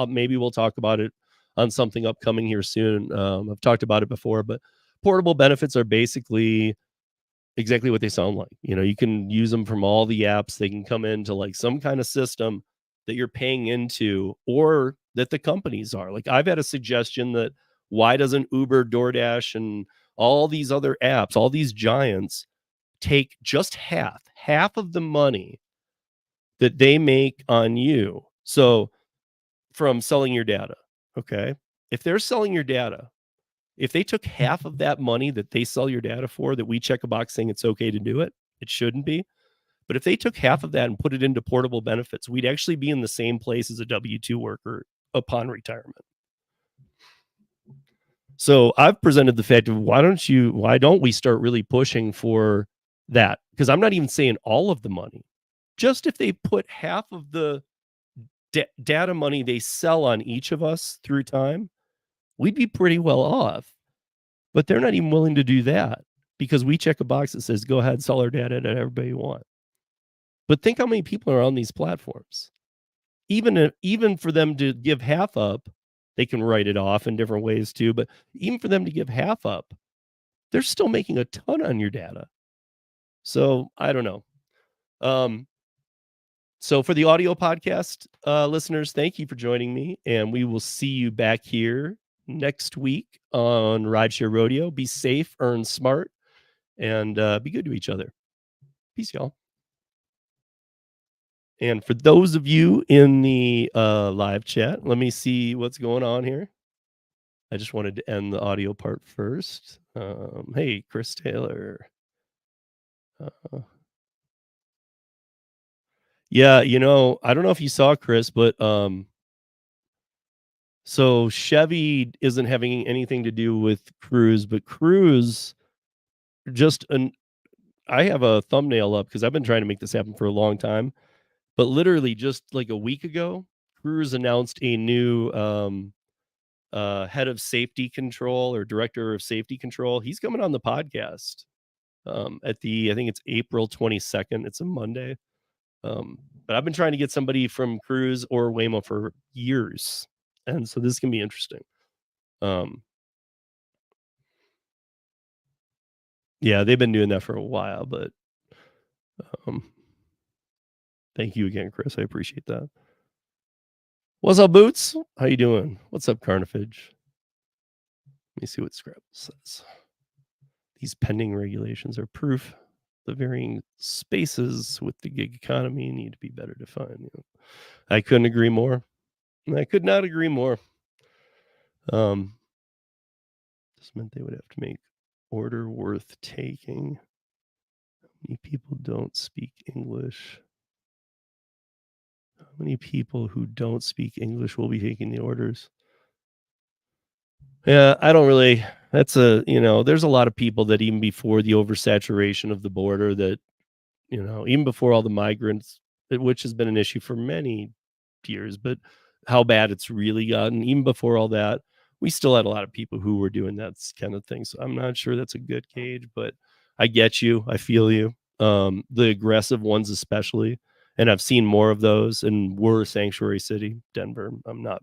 Maybe we'll talk about it on something upcoming here soon. I've talked about it before, but portable benefits are basically exactly what they sound like. You can use them from all the apps. They can come into like some kind of system that you're paying into or that the companies are. Like I've had a suggestion that why doesn't Uber, DoorDash, and all these other apps, all these giants take just half of the money that they make on you. So from selling your data, okay? If they're selling your data, if they took half of that money that they sell your data for, that we check a box saying it's okay to do it, it shouldn't be. But if they took half of that and put it into portable benefits, we'd actually be in the same place as a W-2 worker upon retirement. So I've presented the fact of why don't we start really pushing for that? Because I'm not even saying all of the money. Just if they put half of the data money they sell on each of us through time, we'd be pretty well off. But they're not even willing to do that because we check a box that says, go ahead, sell our data to everybody you want. But think how many people are on these platforms. Even for them to give half up, they can write it off in different ways too. But even for them to give half up, they're still making a ton on your data. So I don't know. So for the audio podcast listeners, thank you for joining me. And we will see you back here next week on Rideshare Rodeo. Be safe, earn smart, and be good to each other. Peace, y'all. And for those of you in the live chat, let me see what's going on here. I just wanted to end the audio part first. Hey, Chris Taylor. Yeah, I don't know if you saw Chris, but so Chevy isn't having anything to do with Cruise, but Cruise I have a thumbnail up because I've been trying to make this happen for a long time. But literally just like a week ago, Cruise announced a new head of safety control or director of safety control. He's coming on the podcast I think it's April 22nd. It's a Monday. But I've been trying to get somebody from Cruise or Waymo for years, and so this can be interesting. Um, yeah, they've been doing that for a while, but um, thank you again, Chris. I appreciate that. What's up, Boots? How you doing? What's up, Carnifage? Let me see what Scrabble says. These pending regulations are proof the varying spaces with the gig economy need to be better defined. I couldn't agree more. I could not agree more. This meant they would have to make order worth taking. How many people don't speak English? How many people who don't speak English will be taking the orders? Yeah, I don't really. That's there's a lot of people that even before the oversaturation of the border that, even before all the migrants, which has been an issue for many years, but how bad it's really gotten, even before all that, we still had a lot of people who were doing that kind of thing. So I'm not sure that's a good gauge, but I get you. I feel you. The aggressive ones, especially. And I've seen more of those, and we're a sanctuary city, Denver. I'm not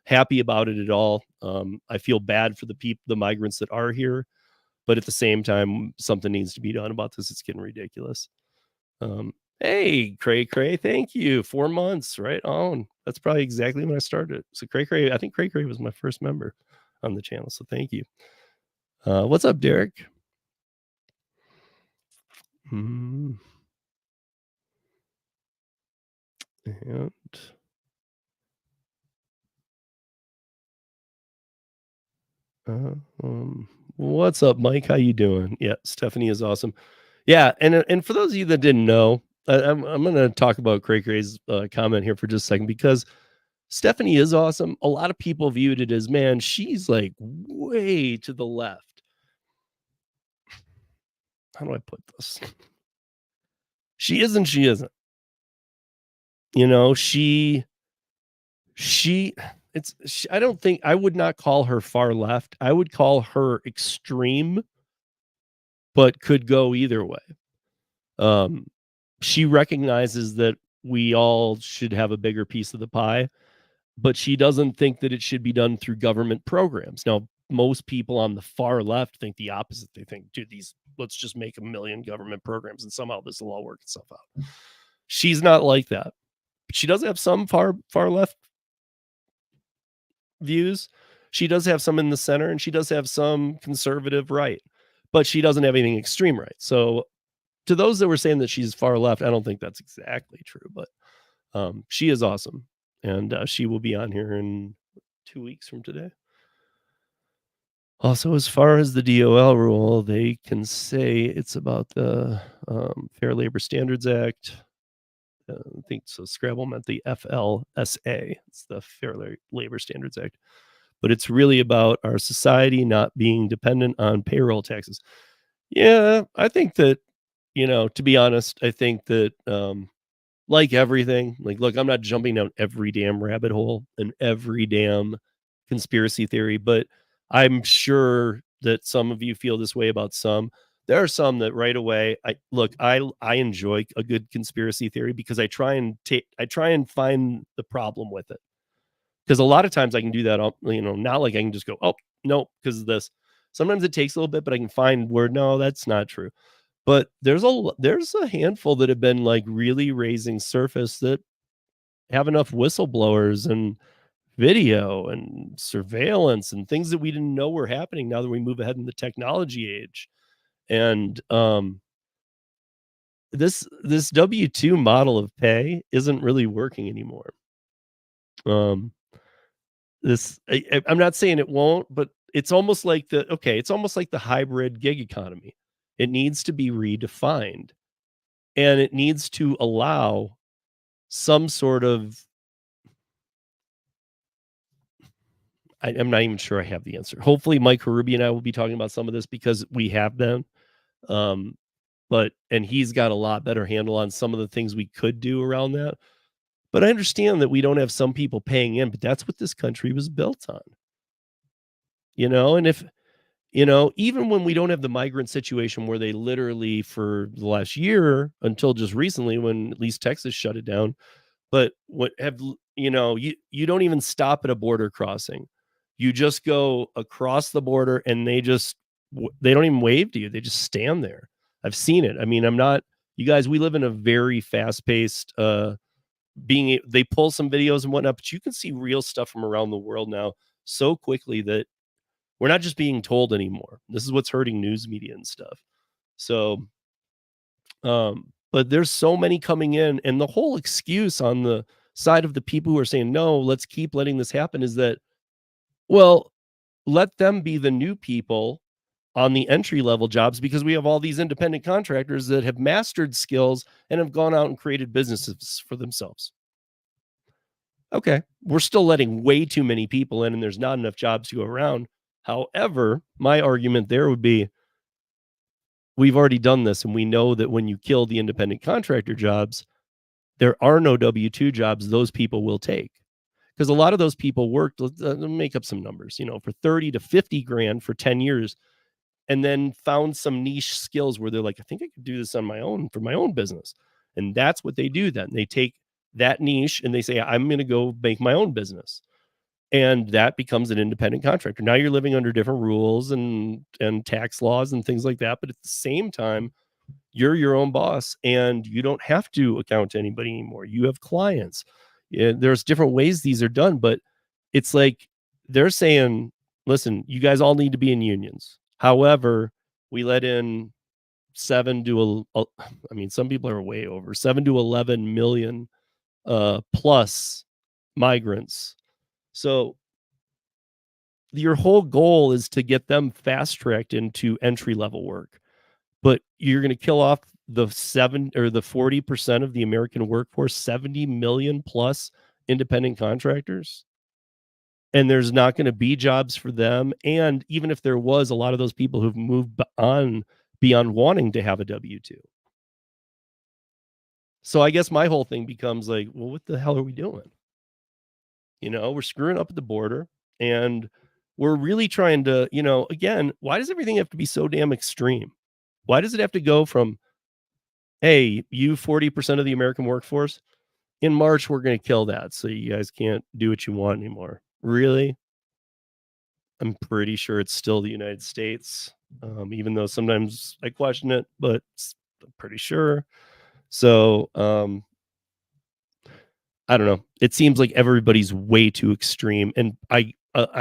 happy about it at all. I feel bad for the migrants that are here, but at the same time, something needs to be done about this. It's getting ridiculous. Hey, Cray Cray, thank you. 4 months, right on. That's probably exactly when I started. So Cray Cray, I think Cray Cray was my first member on the channel. So thank you. What's up, Derek? And what's up, Mike? How you doing? Yeah, Stephanie is awesome. Yeah, and for those of you that didn't know, I'm going to talk about Cray Cray's comment here for just a second, because Stephanie is awesome. A lot of people viewed it as, man, she's like way to the left. How do I put this? She isn't. I don't think, I would not call her far left. I would call her extreme, but could go either way. She recognizes that we all should have a bigger piece of the pie, but she doesn't think that it should be done through government programs. Now, most people on the far left think the opposite. They think, dude, let's just make 1 million government programs and somehow this will all work itself out. She's not like that. She does have some far left views. She does have some in the center, and she does have some conservative right, but she doesn't have anything extreme right. So to those that were saying that she's far left, I don't think that's exactly true, but she is awesome. And she will be on here in 2 weeks from today. Also, as far as the DOL rule, they can say it's about the Fair Labor Standards Act. I think so. Scrabble meant the FLSA. It's the Fair Labor Standards Act. But it's really about our society not being dependent on payroll taxes. Yeah, I think that, to be honest, I think that like everything, look, I'm not jumping down every damn rabbit hole and every damn conspiracy theory, but I'm sure that some of you feel this way about some. There are some that right away, I enjoy a good conspiracy theory because I try and find the problem with it. Because a lot of times I can do that, not like I can just go, oh, no, because of this. Sometimes it takes a little bit, but I can find where, no, that's not true. But there's a handful that have been like really raising surface that have enough whistleblowers and video and surveillance and things that we didn't know were happening now that we move ahead in the technology age. And this W-2 model of pay isn't really working anymore. I'm not saying it won't, but it's almost like the hybrid gig economy. It needs to be redefined, and it needs to allow some sort of, I'm not even sure I have the answer. Hopefully Mike Harubi and I will be talking about some of this because we have been. And he's got a lot better handle on some of the things we could do around that. But I understand that we don't have some people paying in, but that's what this country was built on. And even when we don't have the migrant situation where they literally for the last year until just recently when at least Texas shut it down, but you don't even stop at a border crossing. You just go across the border and they don't even wave to you. They just stand there. I've seen it. I mean, you guys, we live in a very fast paced, they pull some videos and whatnot, but you can see real stuff from around the world now so quickly that we're not just being told anymore. This is what's hurting news media and stuff. So, but there's so many coming in, and the whole excuse on the side of the people who are saying, no, let's keep letting this happen is that, well, let them be the new people on the entry level jobs because we have all these independent contractors that have mastered skills and have gone out and created businesses for themselves. Okay, we're still letting way too many people in and there's not enough jobs to go around. However, my argument there would be we've already done this and we know that when you kill the independent contractor jobs, there are no W-2 jobs those people will take. Because a lot of those people worked, let's make up some numbers, for 30 to 50 grand for 10 years and then found some niche skills where they're like, I think I could do this on my own for my own business. And that's what they do then. They take that niche and they say, I'm going to go make my own business. And that becomes an independent contractor. Now you're living under different rules and tax laws and things like that. But at the same time, you're your own boss and you don't have to account to anybody anymore. You have clients. There's different ways these are done, but it's like they're saying, listen, you guys all need to be in unions. However, we let in 7 to, some people are way over 7 to 11 million plus migrants. So your whole goal is to get them fast tracked into entry level work, but you're going to kill off the 40% of the American workforce, 70 million plus independent contractors. And there's not going to be jobs for them. And even if there was, a lot of those people who've moved on beyond wanting to have a W-2. So I guess my whole thing becomes like, well, what the hell are we doing? We're screwing up at the border and we're really trying to, again, why does everything have to be so damn extreme? Why does it have to go from, hey, you 40% of the American workforce, in March, we're going to kill that. So you guys can't do what you want anymore. Really? I'm pretty sure it's still the United States, even though sometimes I question it, but I'm pretty sure. So I don't know. It seems like everybody's way too extreme. And I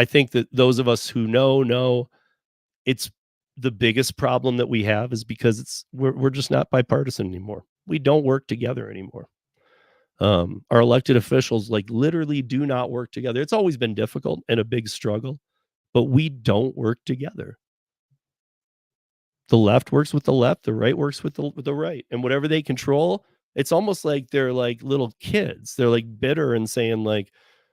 think that those of us who know it's the biggest problem that we have is because we're just not bipartisan anymore. We don't work together anymore. Our elected officials literally do not work together. It's always been difficult and a big struggle, but we don't work together. The left works with the left, the right works with the right, and whatever they control, it's almost like they're like little kids. They're like bitter and saying like,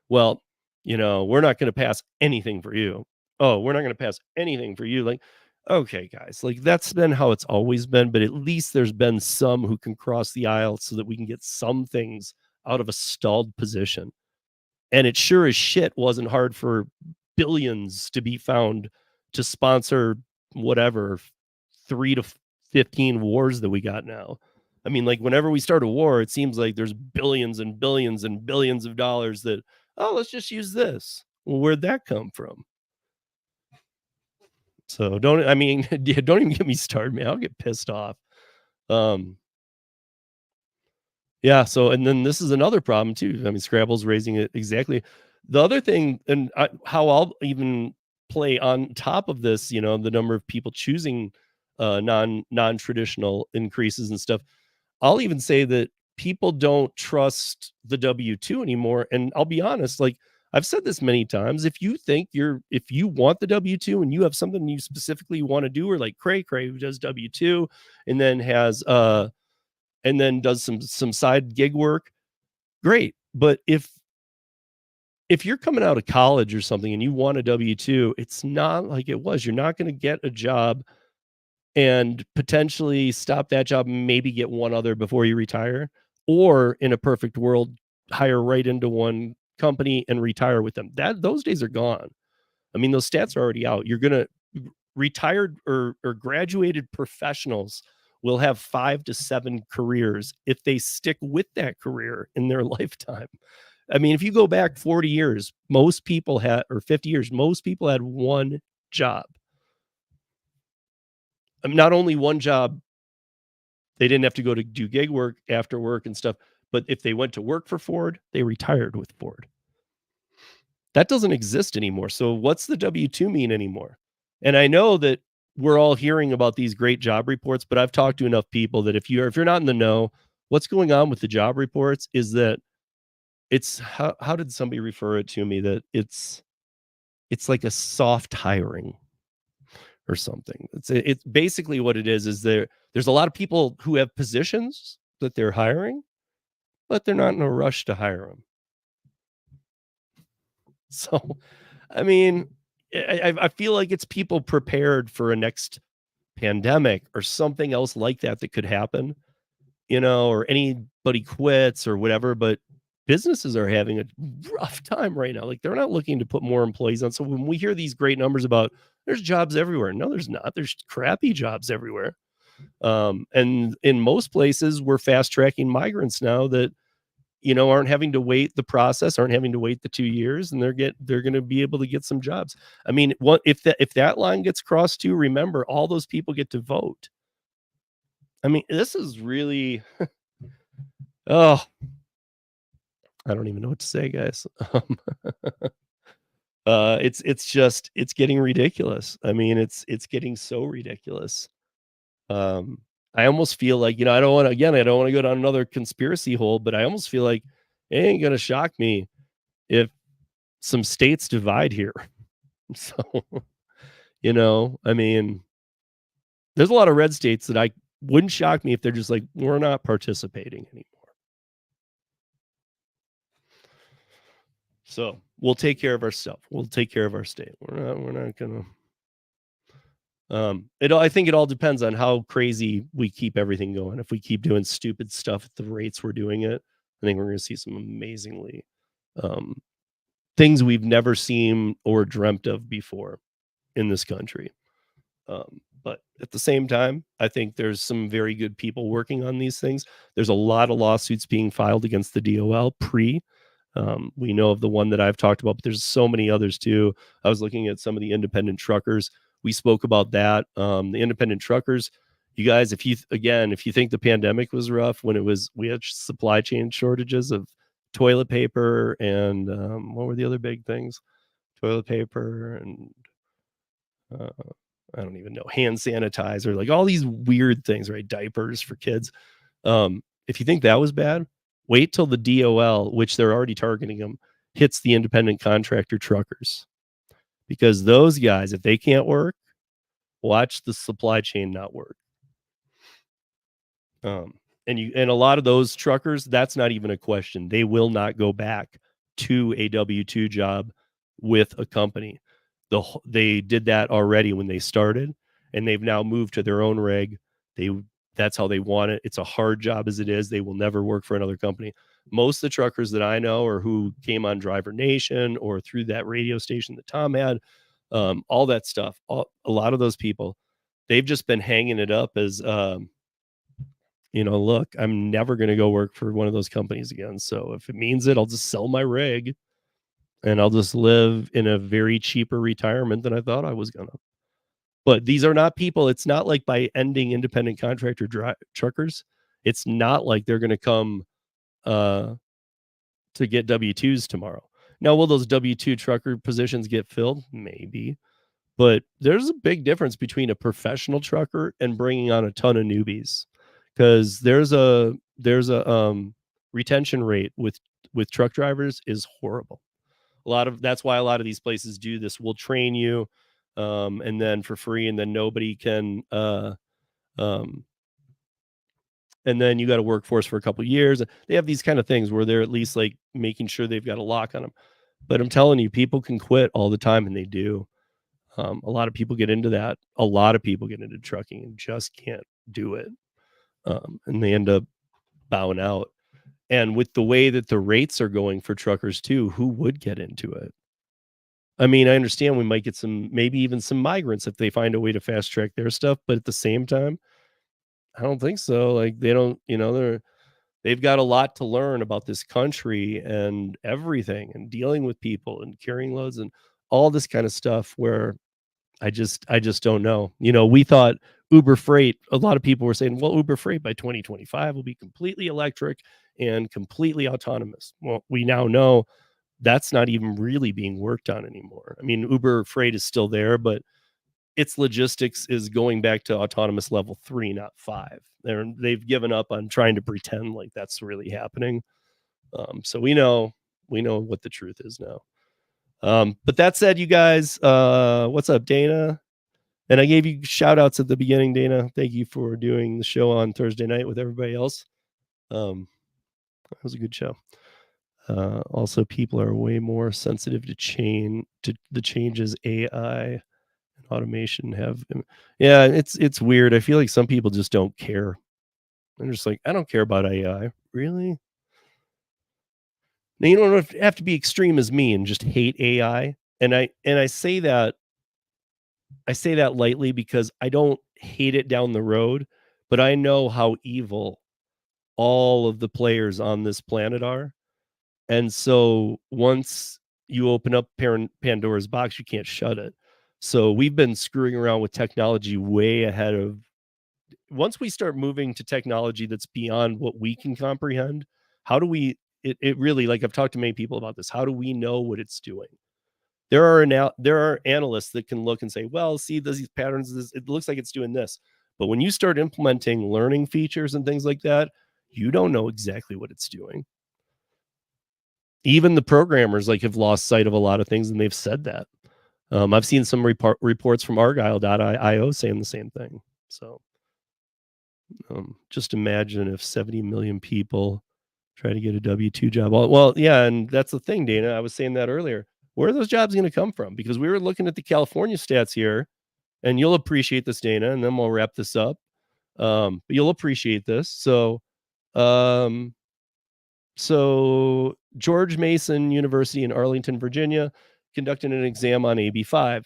well, we're not going to pass anything for you. Oh, we're not going to pass anything for you. Like, okay, guys, that's been how it's always been, but at least there's been some who can cross the aisle so that we can get some things out of a stalled position. And it sure as shit wasn't hard for billions to be found to sponsor whatever 3 to 15 wars that we got now. I mean, whenever we start a war, it seems like there's billions and billions and billions of dollars that, let's just use this. Well, where'd that come from? So don't even get me started, man. I'll get pissed off. Yeah. So, and then this is another problem too. I mean, Scrabble's raising it exactly. The other thing, and how I'll even play on top of this, the number of people choosing non-traditional increases and stuff. I'll even say that people don't trust the W-2 anymore. And I'll be honest, I've said this many times. If you want the W-2 and you have something you specifically want to do, or like Cray who does W-2 and then has and then does some side gig work, great. But if you're coming out of college or something and you want a W-2, it's not like it was. You're not going to get a job and potentially stop that job and maybe get one other before you retire, or in a perfect world, hire right into one company and retire with them. Those days are gone. I mean, those stats are already out. You're going to retired or graduated professionals will have 5 to 7 careers if they stick with that career in their lifetime. I mean, if you go back 40 years, most people had, or 50 years, most people had one job. Not only one job, they didn't have to go to do gig work after work and stuff, but if they went to work for Ford, they retired with Ford. That doesn't exist anymore. So what's the W-2 mean anymore? And I know that we're all hearing about these great job reports, but I've talked to enough people that if you're not in the know, what's going on with the job reports is that it's how did somebody refer it to me, that it's like a soft hiring or something. It's basically what it is there's a lot of people who have positions that they're hiring, but they're not in a rush to hire them. So, I mean, I feel like it's people prepared for a next pandemic or something else like that that could happen, or anybody quits or whatever. But businesses are having a rough time right now. Like, they're not looking to put more employees on. So when we hear these great numbers about there's jobs everywhere, no, there's not. There's crappy jobs everywhere. And in most places, we're fast tracking migrants now that aren't having to wait the process, aren't having to wait the 2 years, and they're going to be able to get some jobs. I mean, what if that line gets crossed too? Remember, all those people get to vote. I mean, this is really, oh, I don't even know what to say, guys. It's getting ridiculous. I mean, it's getting so ridiculous. I almost feel like, I don't want to go down another conspiracy hole, but I almost feel like it ain't going to shock me if some states divide here. So, I mean, there's a lot of red states that I wouldn't shock me if they're just like, we're not participating anymore. So we'll take care of ourselves. We'll take care of our state. We're not gonna. I think it all depends on how crazy we keep everything going. If we keep doing stupid stuff at the rates we're doing it, I think we're going to see some amazingly things we've never seen or dreamt of before in this country. But at the same time, I think there's some very good people working on these things. There's a lot of lawsuits being filed against the DOL we know of the one that I've talked about, but there's so many others too. I was looking at some of the independent truckers. We spoke about that. The independent truckers, you guys, if you think the pandemic was rough when we had supply chain shortages of toilet paper and what were the other big things? Toilet paper and I don't even know, hand sanitizer, like all these weird things, right? Diapers for kids. If you think that was bad, wait till the DOL, which they're already targeting them, hits the independent contractor truckers. Because those guys, if they can't work, watch the supply chain not work. And a lot of those truckers, that's not even a question. They will not go back to a W-2 job with a company. They did that already when they started, and they've now moved to their own rig. That's how they want it. It's a hard job as it is. They will never work for another company. Most of the truckers that I know or who came on Driver Nation or through that radio station that Tom had, all that stuff, a lot of those people, they've just been hanging it up as, look, I'm never going to go work for one of those companies again. So if it means it, I'll just sell my rig and I'll just live in a very cheaper retirement than I thought I was going to. But these are not people. It's not like by ending independent contractor truckers, it's not like they're going to come to get W-2s tomorrow. Now, will those W-2 trucker positions get filled? Maybe. But there's a big difference between a professional trucker and bringing on a ton of newbies, because there's a retention rate with truck drivers is horrible. That's why a lot of these places do this. We'll train you and then for free, and then nobody can and then you got to work for us for a couple of years. They have these kind of things where they're at least like making sure they've got a lock on them. But I'm telling you, people can quit all the time, and they do. A lot of people get into that. A lot of people get into trucking and just can't do it. And they end up bowing out. And with the way that the rates are going for truckers too, who would get into it? I mean, I understand we might get maybe even some migrants if they find a way to fast track their stuff, but at the same time, I don't think so. Like they don't, they've got a lot to learn about this country and everything and dealing with people and carrying loads and all this kind of stuff where I just don't know. We thought Uber Freight, a lot of people were saying, well, Uber Freight by 2025 will be completely electric and completely autonomous. Well, we now know that's not even really being worked on anymore. I mean, Uber Freight is still there, but its logistics is going back to autonomous level 3, not 5. They've given up on trying to pretend like that's really happening. So we know what the truth is now. But that said, you guys, what's up, Dana? And I gave you shout outs at the beginning, Dana. Thank you for doing the show on Thursday night with everybody else. That was a good show. Also, people are way more sensitive to the changes AI and automation have. Yeah, it's weird. I feel like some people just don't care. They're just like, I don't care about AI. Really? Now, you don't have to be extreme as me and just hate AI. And I say that lightly because I don't hate it down the road, but I know how evil all of the players on this planet are. And so once you open up Pandora's box, you can't shut it. So we've been screwing around with technology way ahead of. Once we start moving to technology that's beyond what we can comprehend, how do we it really, like, I've talked to many people about this, how do we know what it's doing? There are analysts that can look and say, well, see these patterns, it looks like it's doing this. But when you start implementing learning features and things like that, you don't know exactly what it's doing. Even the programmers have lost sight of a lot of things, and they've said that. I've seen some reports from Argyle.io saying the same thing. So just imagine if 70 million people try to get a W-2 job. Well, yeah, and that's the thing, Dana. I was saying that earlier. Where are those jobs going to come from? Because we were looking at the California stats here, and you'll appreciate this, Dana, and then we'll wrap this up. But you'll appreciate this. So George Mason University in Arlington, Virginia, conducted an exam on AB5.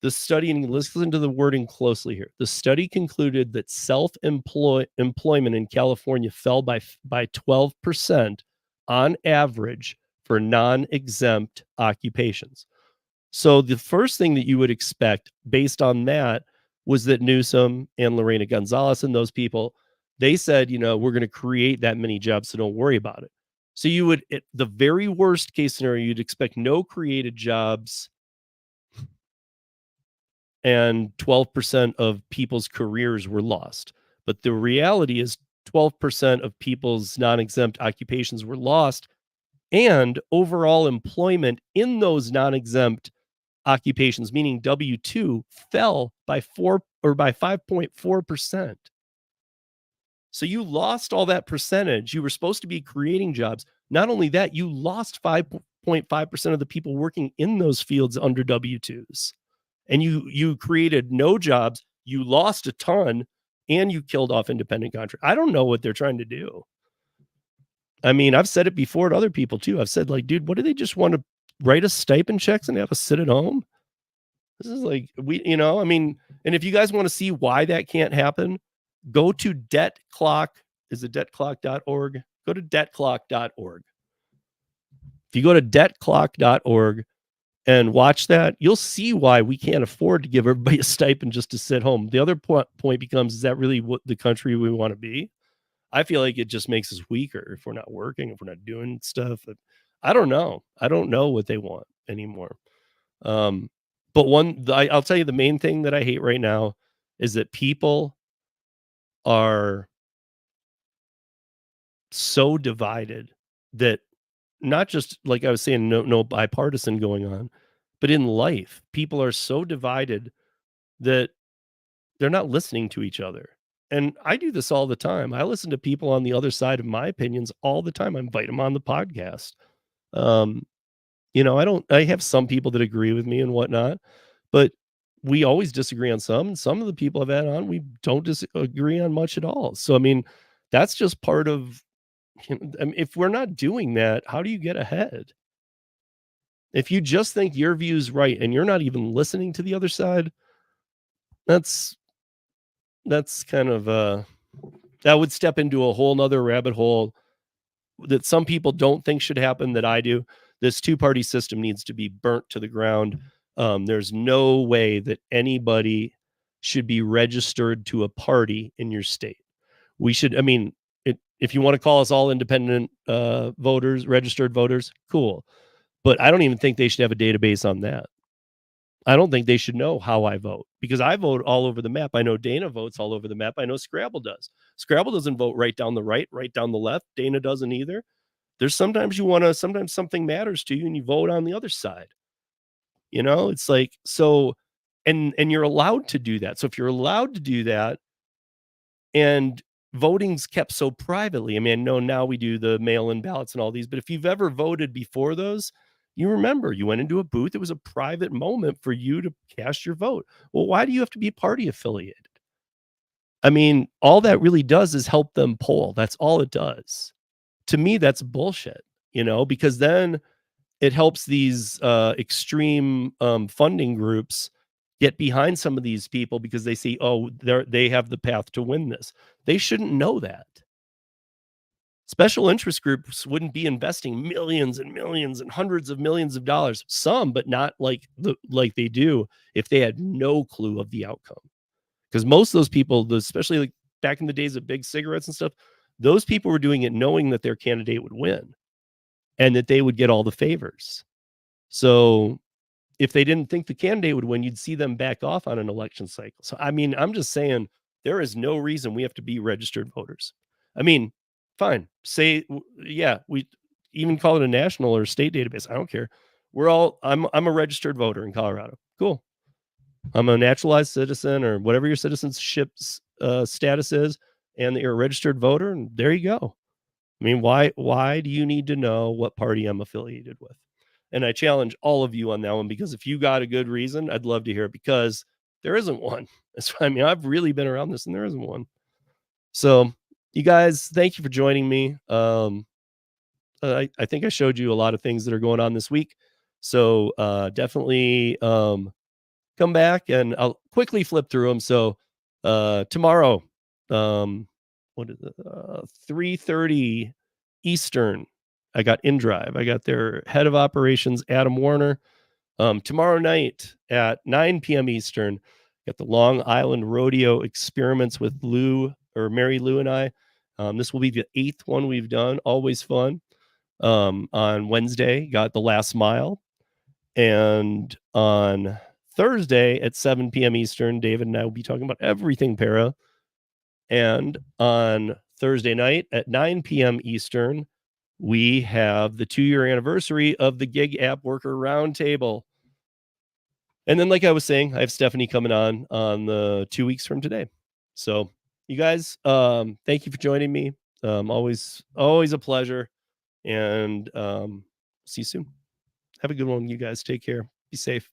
The study, and listen to the wording closely here. The study concluded that self-employment in California fell by 12% on average for non-exempt occupations. So the first thing that you would expect based on that was that Newsom and Lorena Gonzalez and those people, they said, we're going to create that many jobs, so don't worry about it. So you would, at the very worst case scenario, you'd expect no created jobs, and 12% of people's careers were lost. But the reality is 12% of people's non-exempt occupations were lost, and overall employment in those non-exempt occupations, meaning W-2, fell by 5.4%. So you lost all that percentage. You were supposed to be creating jobs. Not only that, you lost 5.5% of the people working in those fields under W-2s. And you created no jobs, you lost a ton, and you killed off independent contractors. I don't know what they're trying to do. I mean, I've said it before to other people too. I've said, dude, what do they just want to write us stipend checks and have us sit at home? This is and if you guys want to see why that can't happen, go to Debt Clock. Is it debtclock.org? Go to debtclock.org. If you go to debtclock.org, and watch that, you'll see why we can't afford to give everybody a stipend just to sit home. The other point becomes, is that really what the country we want to be? I feel like it just makes us weaker if we're not working, if we're not doing stuff. I don't know. I don't know what they want anymore. But I'll tell you, the main thing that I hate right now is that people are so divided that, not just like I was saying, no bipartisan going on, but in life, people are so divided that they're not listening to each other. And I do this all the time. I listen to people on the other side of my opinions all the time. I invite them on the podcast. I have some people that agree with me and whatnot, but we always disagree on some. And some of the people I've had on, we don't disagree on much at all. So, I mean, that's just part of, if we're not doing that, how do you get ahead? If you just think your view is right and you're not even listening to the other side, that's kind of that would step into a whole nother rabbit hole that some people don't think should happen that I do. This two-party system needs to be burnt to the ground. There's no way that anybody should be registered to a party in your state. We should, I mean, if you want to call us all independent voters, registered voters, cool. But I don't even think they should have a database on that. I don't think they should know how I vote because I vote all over the map. I know Dana votes all over the map. I know Scrabble does. Scrabble doesn't vote right down the right down the left. Dana doesn't either. There's sometimes sometimes something matters to you and you vote on the other side. You know, it's like, so, and you're allowed to do that. So if you're allowed to do that and voting's kept so privately, I mean, I know now we do the mail-in ballots and all these, but if you've ever voted before those, you remember you went into a booth. It was a private moment for you to cast your vote. Well, why do you have to be party affiliated? I mean, all that really does is help them poll. That's all it does. To me, that's bullshit, you know, because then it helps these extreme funding groups get behind some of these people because they see, oh, they have the path to win this. They shouldn't know that. Special interest groups wouldn't be investing millions and millions and hundreds of millions of dollars, some, but not like they do if they had no clue of the outcome. Because most of those people, especially like back in the days of big cigarettes and stuff, those people were doing it knowing that their candidate would win and that they would get all the favors. So if they didn't think the candidate would win, you'd see them back off on an election cycle. So, I mean, I'm just saying there is no reason we have to be registered voters. I mean, fine. Say, yeah, we even call it a national or state database. I don't care. I'm a registered voter in Colorado. Cool. I'm a naturalized citizen or whatever your citizenship status is, and you're a registered voter, and there you go. I mean, why do you need to know what party I'm affiliated with? And I challenge all of you on that one, because if you got a good reason, I'd love to hear it, because there isn't one. I mean, I've really been around this and there isn't one. So you guys, thank you for joining me. I think I showed you a lot of things that are going on this week. So definitely come back and I'll quickly flip through them. So tomorrow, what is it? 3:30 Eastern. I got InDrive. I got their head of operations, Adam Warner. Tomorrow night at 9 p.m. Eastern, got the Long Island Rodeo Experiments with Mary Lou and I. This will be the 8th one we've done. Always fun. On Wednesday, got The Last Mile. And on Thursday at 7 p.m. Eastern, David and I will be talking about everything para. And on Thursday night at 9 p.m. Eastern, we have the 2-year anniversary of the Gig App Worker Roundtable. And then, like I was saying, I have Stephanie coming on the 2 weeks from today. So you guys, thank you for joining me. Always a pleasure. And see you soon. Have a good one, you guys. Take care. Be safe.